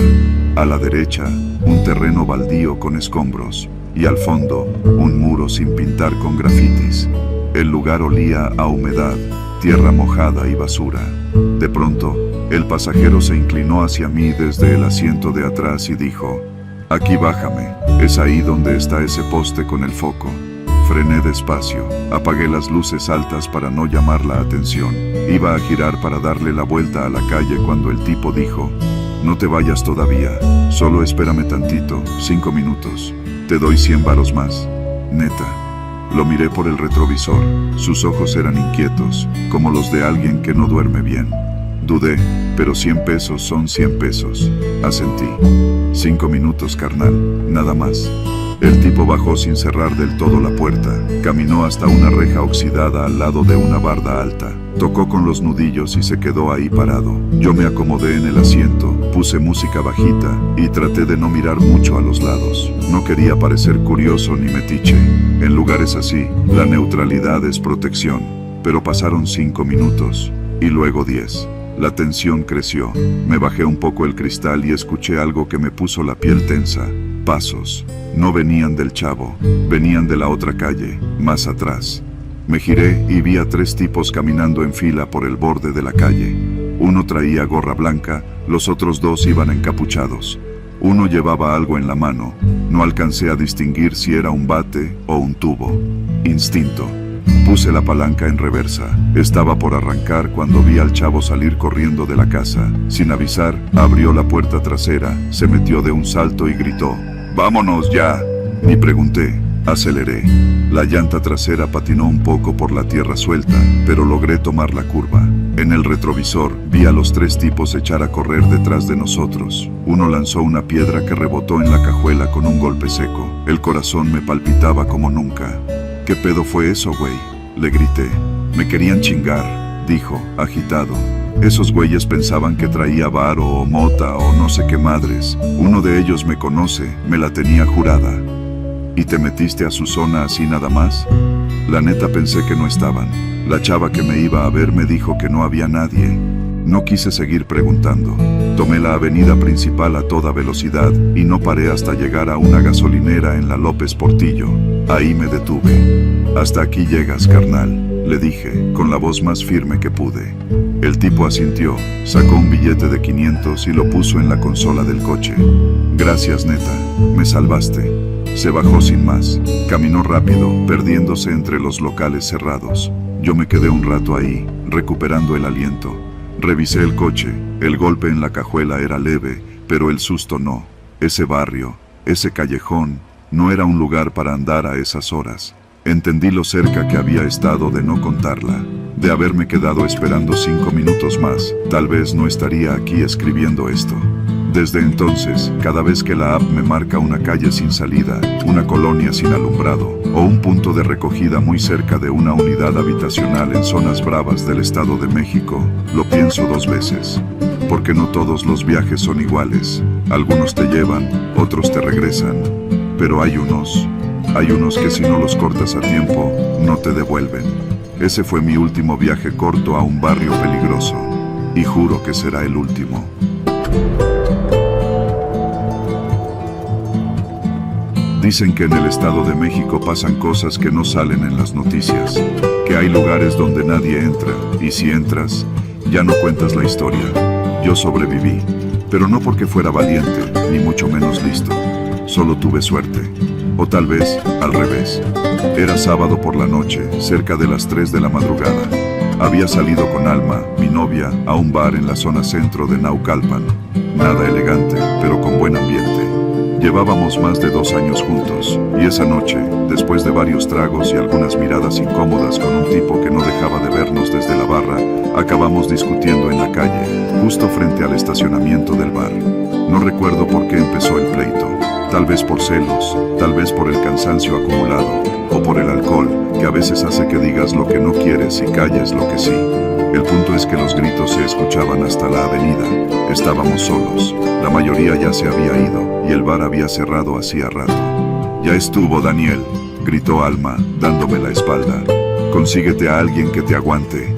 A la derecha, un terreno baldío con escombros. Y al fondo, un muro sin pintar con grafitis. El lugar olía a humedad, tierra mojada y basura. De pronto, El pasajero se inclinó hacia mí desde el asiento de atrás y dijo: «Aquí bájame, es ahí donde está ese poste con el foco». Frené despacio, apagué las luces altas para no llamar la atención. Iba a girar para darle la vuelta a la calle cuando el tipo dijo: «No te vayas todavía, solo espérame tantito, 5 minutos. Te doy 100 varos más». «¿Neta?». Lo miré por el retrovisor, sus ojos eran inquietos, como los de alguien que no duerme bien. Dudé, pero 100 pesos son 100 pesos. Asentí. 5 minutos, carnal, nada más. El tipo bajó sin cerrar del todo la puerta, caminó hasta una reja oxidada al lado de una barda alta, tocó con los nudillos y se quedó ahí parado. Yo me acomodé en el asiento, puse música bajita y traté de no mirar mucho a los lados. No quería parecer curioso ni metiche. En lugares así, la neutralidad es protección. Pero pasaron 5 minutos, y luego 10. La tensión creció. Me bajé un poco el cristal y escuché algo que me puso la piel tensa. Pasos. No venían del Chavo, venían de la otra calle, más atrás. Me giré y vi a 3 tipos caminando en fila por el borde de la calle. Uno traía gorra blanca, los otros 2 iban encapuchados. Uno llevaba algo en la mano. No alcancé a distinguir si era un bate o un tubo. Instinto. Puse la palanca en reversa. Estaba por arrancar cuando vi al Chavo salir corriendo de la casa. Sin avisar, abrió la puerta trasera, se metió de un salto y gritó: «¡Vámonos ya!». Ni pregunté, aceleré. La llanta trasera patinó un poco por la tierra suelta, pero logré tomar la curva. En el retrovisor, vi a los 3 tipos echar a correr detrás de nosotros. Uno lanzó una piedra que rebotó en la cajuela con un golpe seco. El corazón me palpitaba como nunca. «¿Qué pedo fue eso, güey?», le grité. «Me querían chingar», dijo, agitado. «Esos güeyes pensaban que traía varo o mota o no sé qué madres. Uno de ellos me conoce, me la tenía jurada». «¿Y te metiste a su zona así nada más?». La neta pensé que no estaban. La chava que me iba a ver me dijo que no había nadie. No quise seguir preguntando. Tomé la avenida principal a toda velocidad y no paré hasta llegar a una gasolinera en la López Portillo. Ahí me detuve. «Hasta aquí llegas, carnal», le dije, con la voz más firme que pude. El tipo asintió, sacó un billete de 500 y lo puso en la consola del coche. «Gracias, neta, me salvaste». Se bajó sin más. Caminó rápido, perdiéndose entre los locales cerrados. Yo me quedé un rato ahí, recuperando el aliento. Revisé el coche. El golpe en la cajuela era leve, pero el susto no. Ese barrio, ese callejón, no era un lugar para andar a esas horas. Entendí lo cerca que había estado de no contarla. De haberme quedado esperando 5 minutos más, tal vez no estaría aquí escribiendo esto. Desde entonces, cada vez que la app me marca una calle sin salida, una colonia sin alumbrado, o un punto de recogida muy cerca de una unidad habitacional en zonas bravas del Estado de México, lo pienso 2 veces. Porque no todos los viajes son iguales. Algunos te llevan, otros te regresan. Pero hay unos que si no los cortas a tiempo, no te devuelven. Ese fue mi último viaje corto a un barrio peligroso. Y juro que será el último. Dicen que en el Estado de México pasan cosas que no salen en las noticias. Que hay lugares donde nadie entra, y si entras, ya no cuentas la historia. Yo sobreviví, pero no porque fuera valiente, ni mucho menos listo. Solo tuve suerte. O tal vez, al revés. Era sábado por la noche, cerca de las 3 de la madrugada. Había salido con Alma, mi novia, a un bar en la zona centro de Naucalpan. Nada elegante, pero con buen ambiente. Llevábamos más de 2 años juntos, y esa noche, después de varios tragos y algunas miradas incómodas con un tipo que no dejaba de vernos desde la barra, acabamos discutiendo en la calle, justo frente al estacionamiento del bar. No recuerdo por qué empezó el pleito. Tal vez por celos, tal vez por el cansancio acumulado, o por el alcohol, que a veces hace que digas lo que no quieres y calles lo que sí. El punto es que los gritos se escuchaban hasta la avenida. Estábamos solos, la mayoría ya se había ido, y el bar había cerrado hacía rato. «Ya estuvo, Daniel», gritó Alma, dándome la espalda. «Consíguete a alguien que te aguante».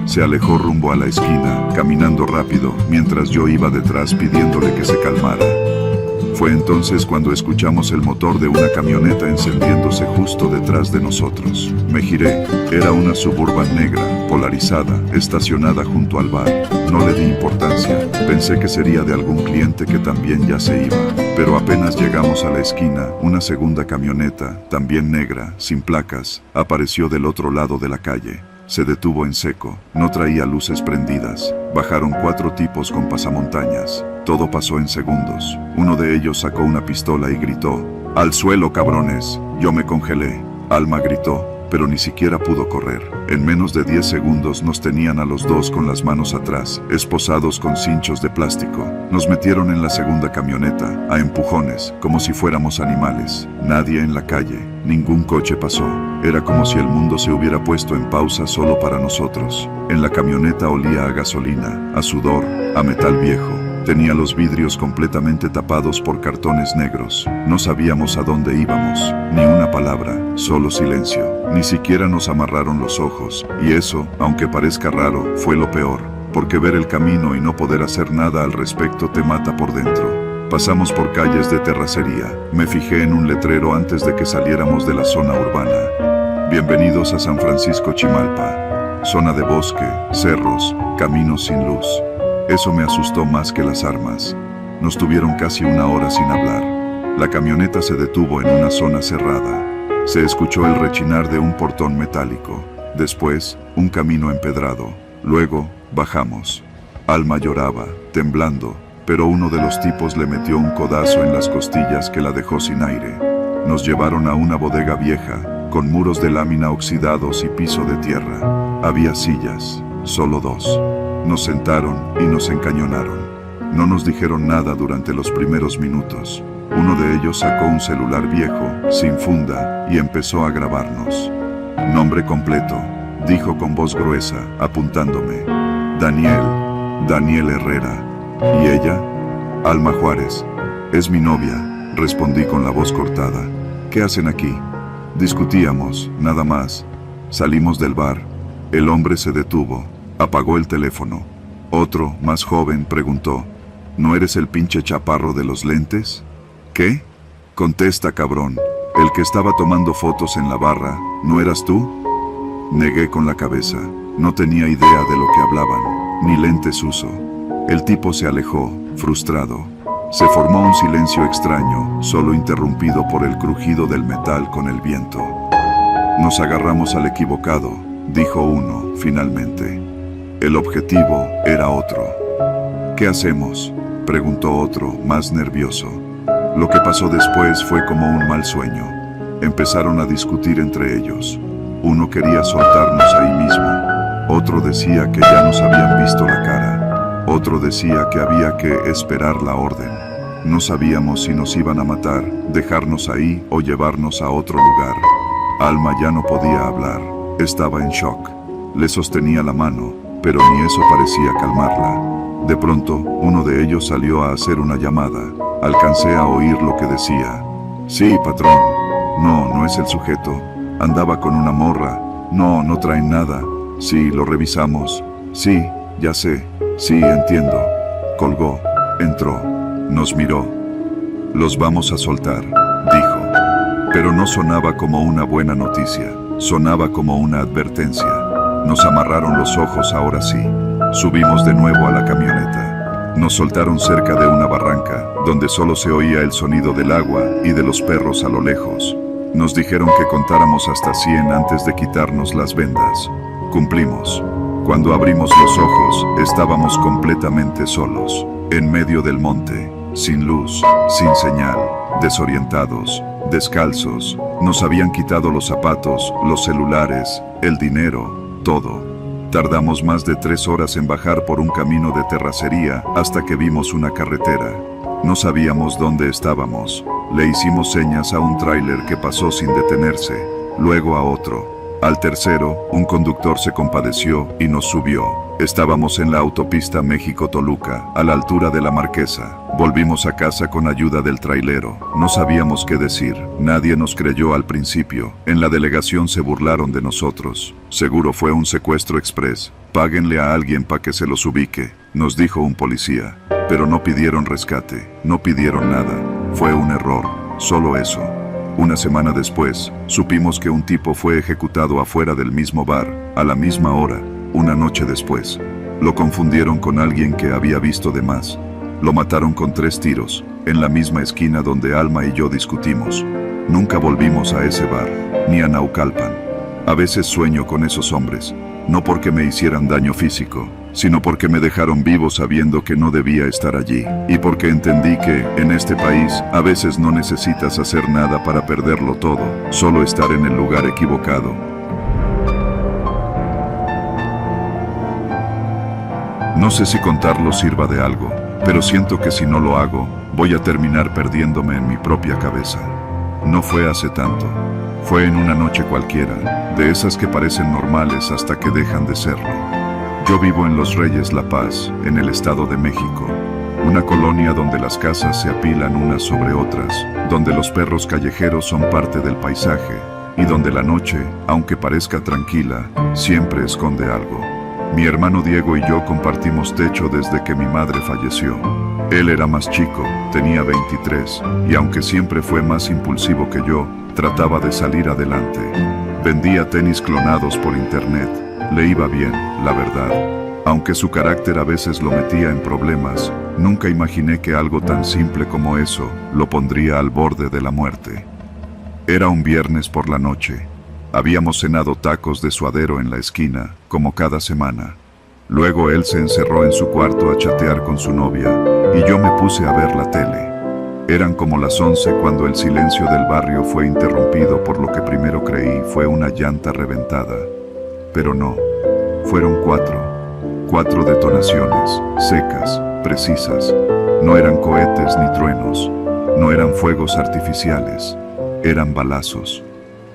Se alejó rumbo a la esquina, caminando rápido, mientras yo iba detrás pidiéndole que se calmara. Fue entonces cuando escuchamos el motor de una camioneta encendiéndose justo detrás de nosotros. Me giré. Era una Suburban negra, polarizada, estacionada junto al bar. No le di importancia. Pensé que sería de algún cliente que también ya se iba. Pero apenas llegamos a la esquina, una segunda camioneta, también negra, sin placas, apareció del otro lado de la calle. Se detuvo en seco. No traía luces prendidas. Bajaron 4 tipos con pasamontañas. Todo pasó en segundos. Uno de ellos sacó una pistola y gritó: «¡Al suelo, cabrones!». Yo me congelé. Alma gritó, pero ni siquiera pudo correr. En menos de 10 segundos nos tenían a los dos con las manos atrás, esposados con cinchos de plástico. Nos metieron en la segunda camioneta, a empujones, como si fuéramos animales. Nadie en la calle, ningún coche pasó. Era como si el mundo se hubiera puesto en pausa solo para nosotros. En la camioneta olía a gasolina, a sudor, a metal viejo. Tenía los vidrios completamente tapados por cartones negros. No sabíamos a dónde íbamos, ni una palabra, solo silencio. Ni siquiera nos amarraron los ojos, y eso, aunque parezca raro, fue lo peor, porque ver el camino y no poder hacer nada al respecto te mata por dentro. Pasamos por calles de terracería. Me fijé en un letrero antes de que saliéramos de la zona urbana. Bienvenidos a San Francisco Chimalpa. Zona de bosque, cerros, caminos sin luz. Eso me asustó más que las armas. Nos tuvieron casi una hora sin hablar. La camioneta se detuvo en una zona cerrada. Se escuchó el rechinar de un portón metálico. Después, un camino empedrado. Luego, bajamos. Alma lloraba, temblando, pero uno de los tipos le metió un codazo en las costillas que la dejó sin aire. Nos llevaron a una bodega vieja, con muros de lámina oxidados y piso de tierra. Había sillas, solo 2. Nos sentaron y nos encañonaron. No nos dijeron nada durante los primeros minutos. Uno de ellos sacó un celular viejo, sin funda, y empezó a grabarnos. «Nombre completo», dijo con voz gruesa, apuntándome. Daniel Herrera». «¿Y ella?» «Alma Juárez». «Es mi novia», respondí con la voz cortada. «¿Qué hacen aquí?» Discutíamos, nada más. Salimos del bar. El hombre se detuvo. Apagó el teléfono. Otro, más joven, preguntó: «¿No eres el pinche chaparro de los lentes?» «¿Qué?» «Contesta, cabrón. El que estaba tomando fotos en la barra, ¿no eras tú?» Negué con la cabeza. No tenía idea de lo que hablaban, ni lentes uso. El tipo se alejó, frustrado. Se formó un silencio extraño, solo interrumpido por el crujido del metal con el viento. «Nos agarramos al equivocado», dijo uno, finalmente. El objetivo era otro. «¿Qué hacemos?», preguntó otro, más nervioso. Lo que pasó después fue como un mal sueño. Empezaron a discutir entre ellos. Uno quería soltarnos ahí mismo. Otro decía que ya nos habían visto la cara. Otro decía que había que esperar la orden. No sabíamos si nos iban a matar, dejarnos ahí o llevarnos a otro lugar. Alma ya no podía hablar. Estaba en shock. Le sostenía la mano, pero ni eso parecía calmarla. De pronto, uno de ellos salió a hacer una llamada. Alcancé a oír lo que decía. «Sí, patrón». «No es el sujeto. Andaba con una morra». No traen nada». «Sí, lo revisamos». «Sí, ya sé». «Sí, entiendo». Colgó. Entró. Nos miró. «Los vamos a soltar», dijo. Pero no sonaba como una buena noticia. Sonaba como una advertencia. Nos amarraron los ojos ahora sí. Subimos de nuevo a la camioneta. Nos soltaron cerca de una barranca, donde solo se oía el sonido del agua y de los perros a lo lejos. Nos dijeron que contáramos hasta 100 antes de quitarnos las vendas. Cumplimos. Cuando abrimos los ojos, estábamos completamente solos, en medio del monte, sin luz, sin señal, desorientados, descalzos. Nos habían quitado los zapatos, los celulares, el dinero, todo. Tardamos más de 3 horas en bajar por un camino de terracería hasta que vimos una carretera. No sabíamos dónde estábamos. Le hicimos señas a un tráiler que pasó sin detenerse, luego a otro. Al tercero, un conductor se compadeció y nos subió. Estábamos en la autopista México-Toluca, a la altura de La Marquesa. Volvimos a casa con ayuda del trailero. No sabíamos qué decir. Nadie nos creyó al principio. En la delegación se burlaron de nosotros. Seguro fue un secuestro express. Páguenle a alguien para que se los ubique, nos dijo un policía. pero no pidieron rescate, no pidieron nada. Fue un error, solo eso. Una semana después, supimos que un tipo fue ejecutado afuera del mismo bar, a la misma hora, una noche después. Lo confundieron con alguien que había visto de más. Lo mataron con 3 tiros, en la misma esquina donde Alma y yo discutimos. Nunca volvimos a ese bar, ni a Naucalpan. A veces sueño con esos hombres, no porque me hicieran daño físico, sino porque me dejaron vivo sabiendo que no debía estar allí, y porque entendí que, en este país, a veces no necesitas hacer nada para perderlo todo, solo estar en el lugar equivocado. No sé si contarlo sirva de algo, pero siento que si no lo hago, voy a terminar perdiéndome en mi propia cabeza. No fue hace tanto. Fue en una noche cualquiera, de esas que parecen normales hasta que dejan de serlo. Yo vivo en Los Reyes La Paz, en el Estado de México, una colonia donde las casas se apilan unas sobre otras, donde los perros callejeros son parte del paisaje, y donde la noche, aunque parezca tranquila, siempre esconde algo. Mi hermano Diego y yo compartimos techo desde que mi madre falleció. Él era más chico, tenía 23, y aunque siempre fue más impulsivo que yo, trataba de salir adelante. Vendía tenis clonados por internet. Le iba bien, la verdad. Aunque su carácter a veces lo metía en problemas, nunca imaginé que algo tan simple como eso lo pondría al borde de la muerte. Era un viernes por la noche. Habíamos cenado tacos de suadero en la esquina, como cada semana. Luego él se encerró en su cuarto a chatear con su novia, y yo me puse a ver la tele. Eran como las 11 cuando el silencio del barrio fue interrumpido por lo que primero creí fue una llanta reventada. Pero no, fueron 4 detonaciones, secas, precisas. No eran cohetes ni truenos, no eran fuegos artificiales, eran balazos.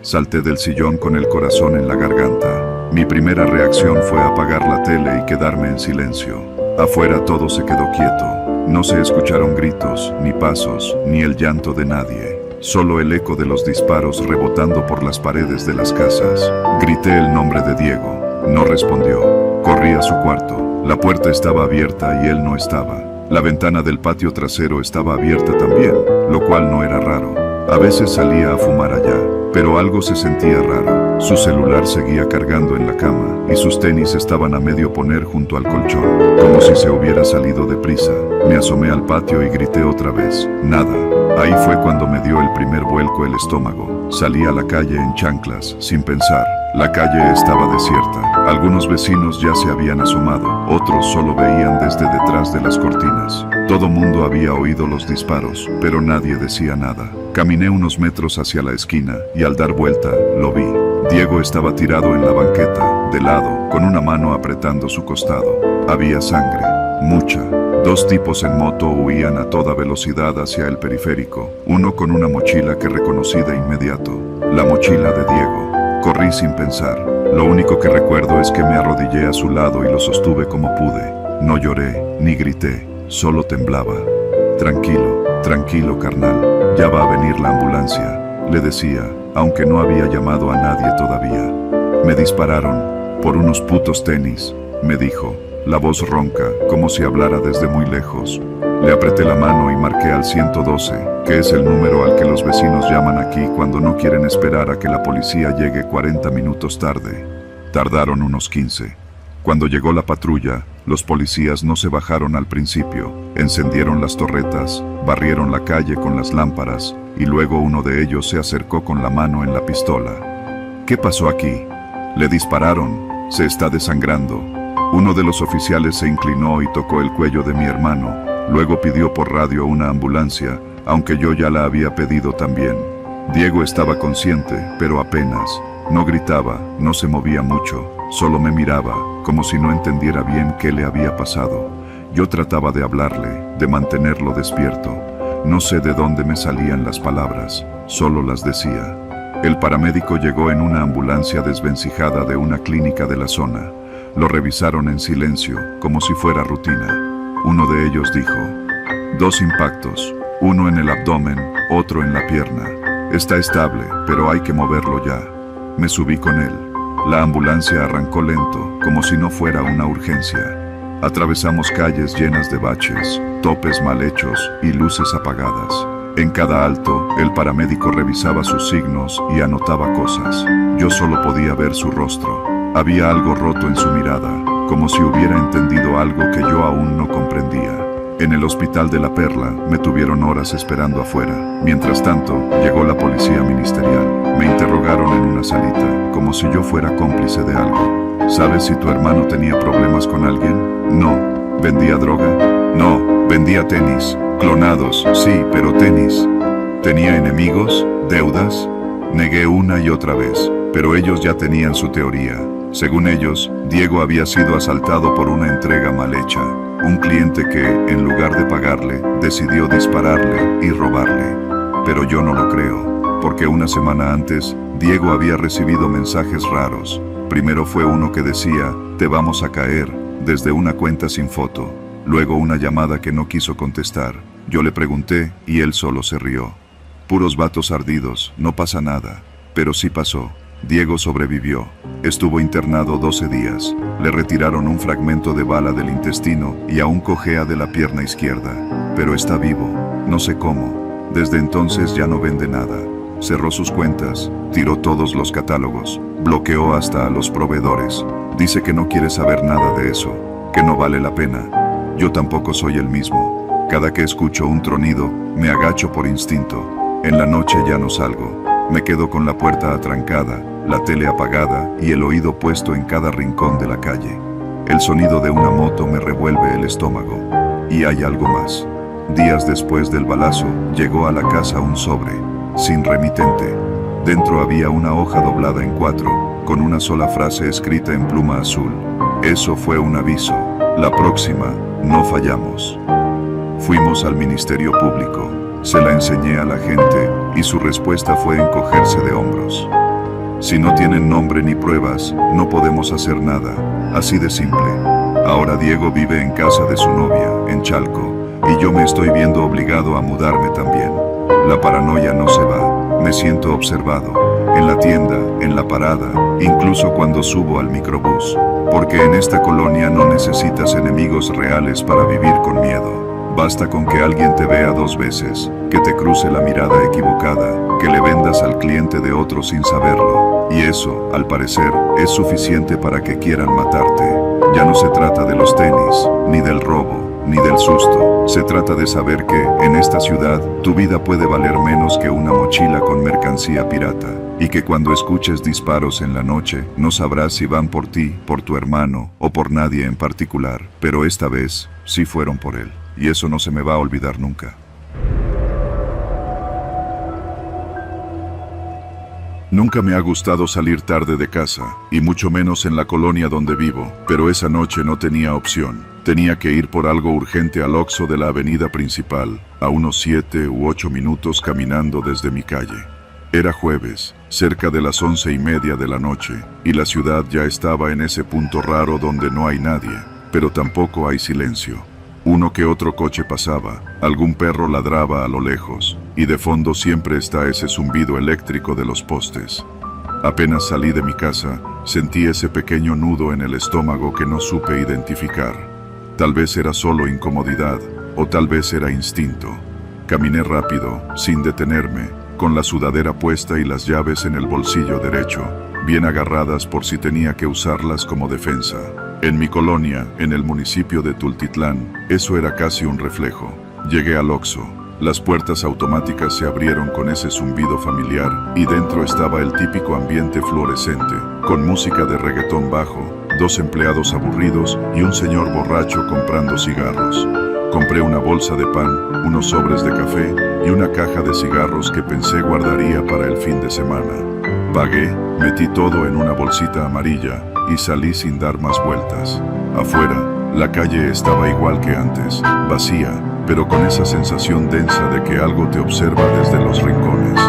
Salté del sillón con el corazón en la garganta. Mi primera reacción fue apagar la tele y quedarme en silencio. Afuera todo se quedó quieto. No se escucharon gritos, ni pasos, ni el llanto de nadie. Solo el eco de los disparos rebotando por las paredes de las casas. Grité el nombre de Diego. No respondió. Corrí a su cuarto. La puerta estaba abierta y él no estaba. La ventana del patio trasero estaba abierta también, lo cual no era raro. A veces salía a fumar allá, pero algo se sentía raro. Su celular seguía cargando en la cama y sus tenis estaban a medio poner junto al colchón, como si se hubiera salido deprisa. Me asomé al patio y grité otra vez. Nada. Ahí fue cuando me dio el primer vuelco el estómago. Salí a la calle en chanclas, sin pensar. La calle estaba desierta. Algunos vecinos ya se habían asomado, otros solo veían desde detrás de las cortinas. Todo mundo había oído los disparos, pero nadie decía nada. Caminé unos metros hacia la esquina y al dar vuelta, lo vi. Diego estaba tirado en la banqueta, de lado, con una mano apretando su costado. Había sangre, mucha. 2 tipos en moto huían a toda velocidad hacia el periférico, uno con una mochila que reconocí de inmediato. La mochila de Diego. Corrí sin pensar. Lo único que recuerdo es que me arrodillé a su lado y lo sostuve como pude. No lloré, ni grité, solo temblaba. Tranquilo, tranquilo, carnal. Ya va a venir la ambulancia, le decía, aunque no había llamado a nadie todavía. Me dispararon, por unos putos tenis, me dijo, la voz ronca, como si hablara desde muy lejos. Le apreté la mano y marqué al 112, que es el número al que los vecinos llaman aquí cuando no quieren esperar a que la policía llegue 40 minutos tarde. Tardaron unos 15. Cuando llegó la patrulla, los policías no se bajaron al principio, encendieron las torretas, barrieron la calle con las lámparas, y luego uno de ellos se acercó con la mano en la pistola. ¿Qué pasó aquí? Le dispararon, se está desangrando. Uno de los oficiales se inclinó y tocó el cuello de mi hermano, luego pidió por radio una ambulancia, aunque yo ya la había pedido también. Diego estaba consciente, pero apenas. No gritaba, no se movía mucho, solo me miraba, como si no entendiera bien qué le había pasado. Yo trataba de hablarle, de mantenerlo despierto. No sé de dónde me salían las palabras, solo las decía. El paramédico llegó en una ambulancia desvencijada de una clínica de la zona. Lo revisaron en silencio, como si fuera rutina. Uno de ellos dijo: 2 impactos, uno en el abdomen, otro en la pierna. Está estable, pero hay que moverlo ya. Me subí con él. La ambulancia arrancó lento, como si no fuera una urgencia. Atravesamos calles llenas de baches, topes mal hechos y luces apagadas. En cada alto, el paramédico revisaba sus signos y anotaba cosas. Yo solo podía ver su rostro. Había algo roto en su mirada, como si hubiera entendido algo que yo aún no comprendía. En el hospital de La Perla me tuvieron horas esperando afuera. Mientras tanto, llegó la policía ministerial. Me interrogaron en una salita, como si yo fuera cómplice de algo. ¿Sabes si tu hermano tenía problemas con alguien? No. ¿Vendía droga? No. Vendía tenis. Clonados, sí, pero tenis. ¿Tenía enemigos? ¿Deudas? Negué una y otra vez, pero ellos ya tenían su teoría. Según ellos, Diego había sido asaltado por una entrega mal hecha. Un cliente que, en lugar de pagarle, decidió dispararle y robarle. Pero yo no lo creo, porque una semana antes, Diego había recibido mensajes raros. Primero fue uno que decía, te vamos a caer, desde una cuenta sin foto. Luego una llamada que no quiso contestar. Yo le pregunté y él solo se rió. Puros vatos ardidos, no pasa nada. Pero sí pasó. Diego sobrevivió. Estuvo internado 12 días. Le retiraron un fragmento de bala del intestino y aún cojea de la pierna izquierda. Pero está vivo. No sé cómo. Desde entonces ya no vende nada. Cerró sus cuentas, tiró todos los catálogos, bloqueó hasta a los proveedores. Dice que no quiere saber nada de eso, que no vale la pena. Yo tampoco soy el mismo. Cada que escucho un tronido, me agacho por instinto. En la noche ya no salgo. Me quedo con la puerta atrancada, la tele apagada y el oído puesto en cada rincón de la calle. El sonido de una moto me revuelve el estómago. Y hay algo más. Días después del balazo, llegó a la casa un sobre, sin remitente. Dentro había una hoja doblada en 4, con una sola frase escrita en pluma azul. Eso fue un aviso. La próxima, no fallamos. Fuimos al Ministerio Público. Se la enseñé a la gente y su respuesta fue encogerse de hombros. Si no tienen nombre ni pruebas, no podemos hacer nada. Así de simple. Ahora Diego vive en casa de su novia, en Chalco, y yo me estoy viendo obligado a mudarme también. La paranoia no se va. Me siento observado. En la tienda, en la parada, incluso cuando subo al microbús. Porque en esta colonia no necesitas enemigos reales para vivir con miedo. Basta con que alguien te vea 2 veces, que te cruce la mirada equivocada, que le vendas al cliente de otro sin saberlo. Y eso, al parecer, es suficiente para que quieran matarte. Ya no se trata de los tenis, ni del robo, ni del susto. Se trata de saber que, en esta ciudad, tu vida puede valer menos que una mochila con mercancía pirata. Y que cuando escuches disparos en la noche, no sabrás si van por ti, por tu hermano, o por nadie en particular. Pero esta vez, sí fueron por él. Y eso no se me va a olvidar nunca. Nunca me ha gustado salir tarde de casa, y mucho menos en la colonia donde vivo, pero esa noche no tenía opción. Tenía que ir por algo urgente al Oxxo de la avenida principal, a unos 7 u 8 minutos caminando desde mi calle. Era jueves, cerca de las 11:30 de la noche, y la ciudad ya estaba en ese punto raro donde no hay nadie, pero tampoco hay silencio. Uno que otro coche pasaba, algún perro ladraba a lo lejos, y de fondo siempre está ese zumbido eléctrico de los postes. Apenas salí de mi casa, sentí ese pequeño nudo en el estómago que no supe identificar. Tal vez era solo incomodidad, o tal vez era instinto. Caminé rápido, sin detenerme, con la sudadera puesta y las llaves en el bolsillo derecho, bien agarradas por si tenía que usarlas como defensa. En mi colonia, en el municipio de Tultitlán, eso era casi un reflejo. Llegué al Oxxo. Las puertas automáticas se abrieron con ese zumbido familiar y dentro estaba el típico ambiente fluorescente, con música de reggaetón bajo, 2 empleados aburridos y un señor borracho comprando cigarros. Compré una bolsa de pan, unos sobres de café y una caja de cigarros que pensé guardaría para el fin de semana. Pagué, metí todo en una bolsita amarilla y salí sin dar más vueltas. Afuera, la calle estaba igual que antes, vacía, pero con esa sensación densa de que algo te observa desde los rincones.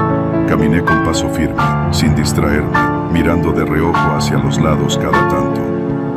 Caminé con paso firme, sin distraerme, mirando de reojo hacia los lados cada tanto.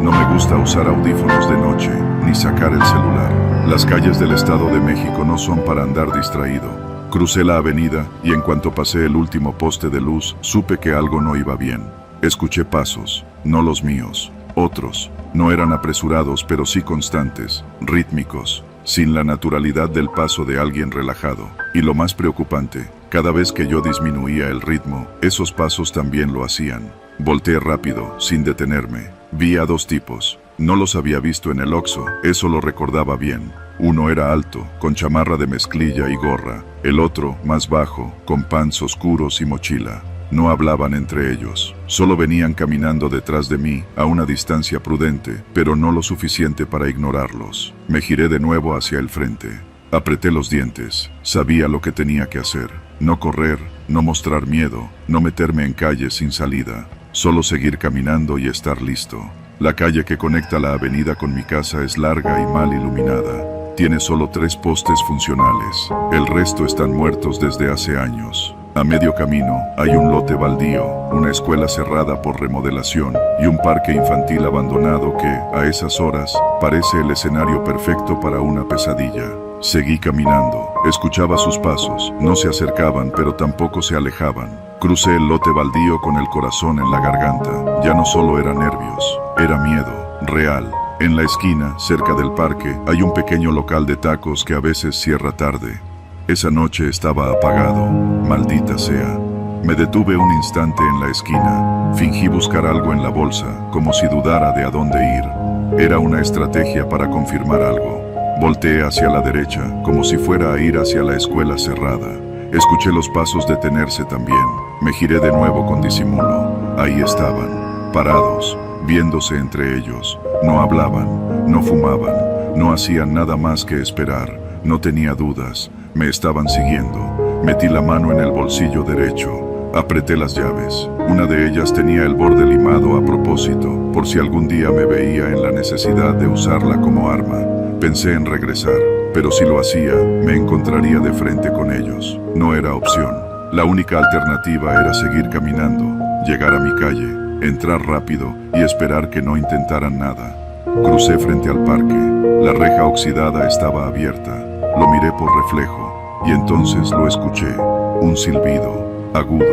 No me gusta usar audífonos de noche, ni sacar el celular. Las calles del Estado de México no son para andar distraído. Crucé la avenida y en cuanto pasé el último poste de luz, supe que algo no iba bien. Escuché pasos, no los míos. Otros no eran apresurados, pero sí constantes, rítmicos, sin la naturalidad del paso de alguien relajado. Y lo más preocupante, cada vez que yo disminuía el ritmo, esos pasos también lo hacían. Volteé rápido, sin detenerme. Vi a dos tipos. No los había visto en el Oxxo, eso lo recordaba bien. Uno era alto, con chamarra de mezclilla y gorra. El otro, más bajo, con pants oscuros y mochila. No hablaban entre ellos. Solo venían caminando detrás de mí, a una distancia prudente, pero no lo suficiente para ignorarlos. Me giré de nuevo hacia el frente. Apreté los dientes. Sabía lo que tenía que hacer. No correr, no mostrar miedo, no meterme en calles sin salida. Solo seguir caminando y estar listo. La calle que conecta la avenida con mi casa es larga y mal iluminada. Tiene solo 3 postes funcionales. El resto están muertos desde hace años. A medio camino hay un lote baldío, una escuela cerrada por remodelación y un parque infantil abandonado que, a esas horas, parece el escenario perfecto para una pesadilla. Seguí caminando. Escuchaba sus pasos. No se acercaban, pero tampoco se alejaban. Crucé el lote baldío con el corazón en la garganta. Ya no solo era nervios, era miedo, real. En la esquina, cerca del parque, hay un pequeño local de tacos que a veces cierra tarde. Esa noche estaba apagado. Maldita sea. Me detuve un instante en la esquina. Fingí buscar algo en la bolsa, como si dudara de a dónde ir. Era una estrategia para confirmar algo. Volteé hacia la derecha, como si fuera a ir hacia la escuela cerrada. Escuché los pasos detenerse también. Me giré de nuevo con disimulo. Ahí estaban, parados, viéndose entre ellos. No hablaban, no fumaban, no hacían nada más que esperar. No tenía dudas, me estaban siguiendo. Metí la mano en el bolsillo derecho. Apreté las llaves. Una de ellas tenía el borde limado a propósito, por si algún día me veía en la necesidad de usarla como arma. Pensé en regresar, pero si lo hacía, me encontraría de frente con ellos. No era opción. La única alternativa era seguir caminando, llegar a mi calle, entrar rápido y esperar que no intentaran nada. Crucé frente al parque. La reja oxidada estaba abierta. Lo miré por reflejo y entonces lo escuché. Un silbido, agudo,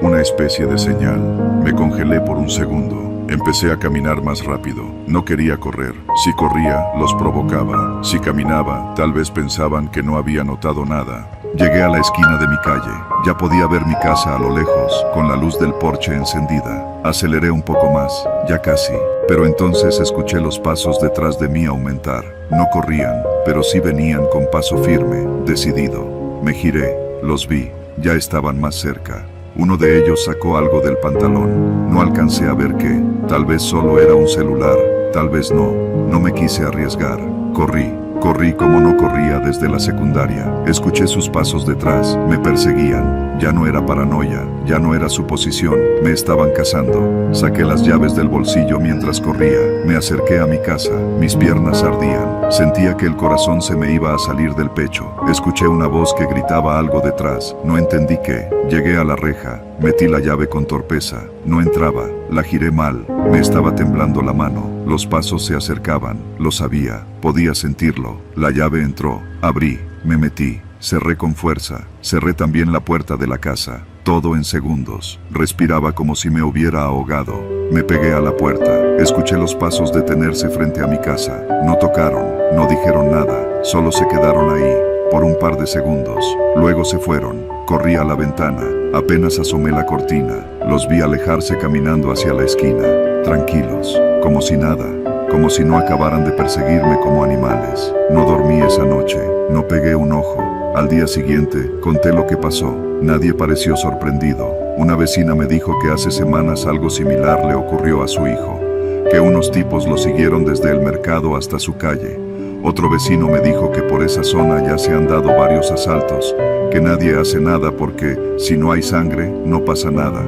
una especie de señal. Me congelé por un segundo. Empecé a caminar más rápido. No quería correr. Si corría, los provocaba. Si caminaba, tal vez pensaban que no había notado nada. Llegué a la esquina de mi calle. Ya podía ver mi casa a lo lejos, con la luz del porche encendida. Aceleré un poco más, ya casi. Pero entonces escuché los pasos detrás de mí aumentar. No corrían, pero sí venían con paso firme, decidido. Me giré, los vi. Ya estaban más cerca. Uno de ellos sacó algo del pantalón. No alcancé a ver qué. Tal vez solo era un celular. Tal vez no. No me quise arriesgar. Corrí como no corría desde la secundaria. Escuché sus pasos detrás. Me perseguían. Ya no era paranoia. Ya no era suposición. Me estaban cazando. Saqué las llaves del bolsillo mientras corría. Me acerqué a mi casa. Mis piernas ardían. Sentía que el corazón se me iba a salir del pecho. Escuché una voz que gritaba algo detrás. No entendí qué. Llegué a la reja. Metí la llave con torpeza. No entraba. La giré mal. Me estaba temblando la mano. Los pasos se acercaban. Lo sabía. Podía sentirlo. La llave entró. Abrí. Me metí. Cerré con fuerza. Cerré también la puerta de la casa. Todo en segundos. Respiraba como si me hubiera ahogado. Me pegué a la puerta. Escuché los pasos detenerse frente a mi casa. No tocaron. No dijeron nada. Solo se quedaron ahí. Por un par de segundos. Luego se fueron. Corrí a la ventana. Apenas asomé la cortina. Los vi alejarse caminando hacia la esquina. Tranquilos. Como si nada. Como si no acabaran de perseguirme como animales. No dormí esa noche. No pegué un ojo. Al día siguiente, conté lo que pasó. Nadie pareció sorprendido. Una vecina me dijo que hace semanas algo similar le ocurrió a su hijo. Que unos tipos lo siguieron desde el mercado hasta su calle. Otro vecino me dijo que por esa zona ya se han dado varios asaltos. Que nadie hace nada porque, si no hay sangre, no pasa nada.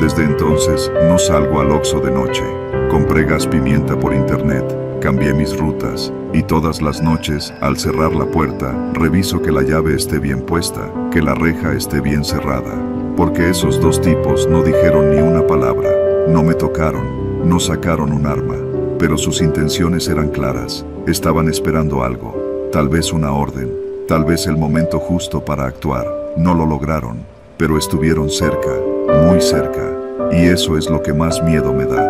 Desde entonces, no salgo al Oxxo de noche. Compré gas pimienta por internet. Cambié mis rutas. Y todas las noches, al cerrar la puerta, reviso que la llave esté bien puesta, que la reja esté bien cerrada. Porque esos dos tipos no dijeron ni una palabra. No me tocaron. No sacaron un arma. Pero sus intenciones eran claras. Estaban esperando algo. Tal vez una orden. Tal vez el momento justo para actuar. No lo lograron. Pero estuvieron cerca. Muy cerca. Y eso es lo que más miedo me da.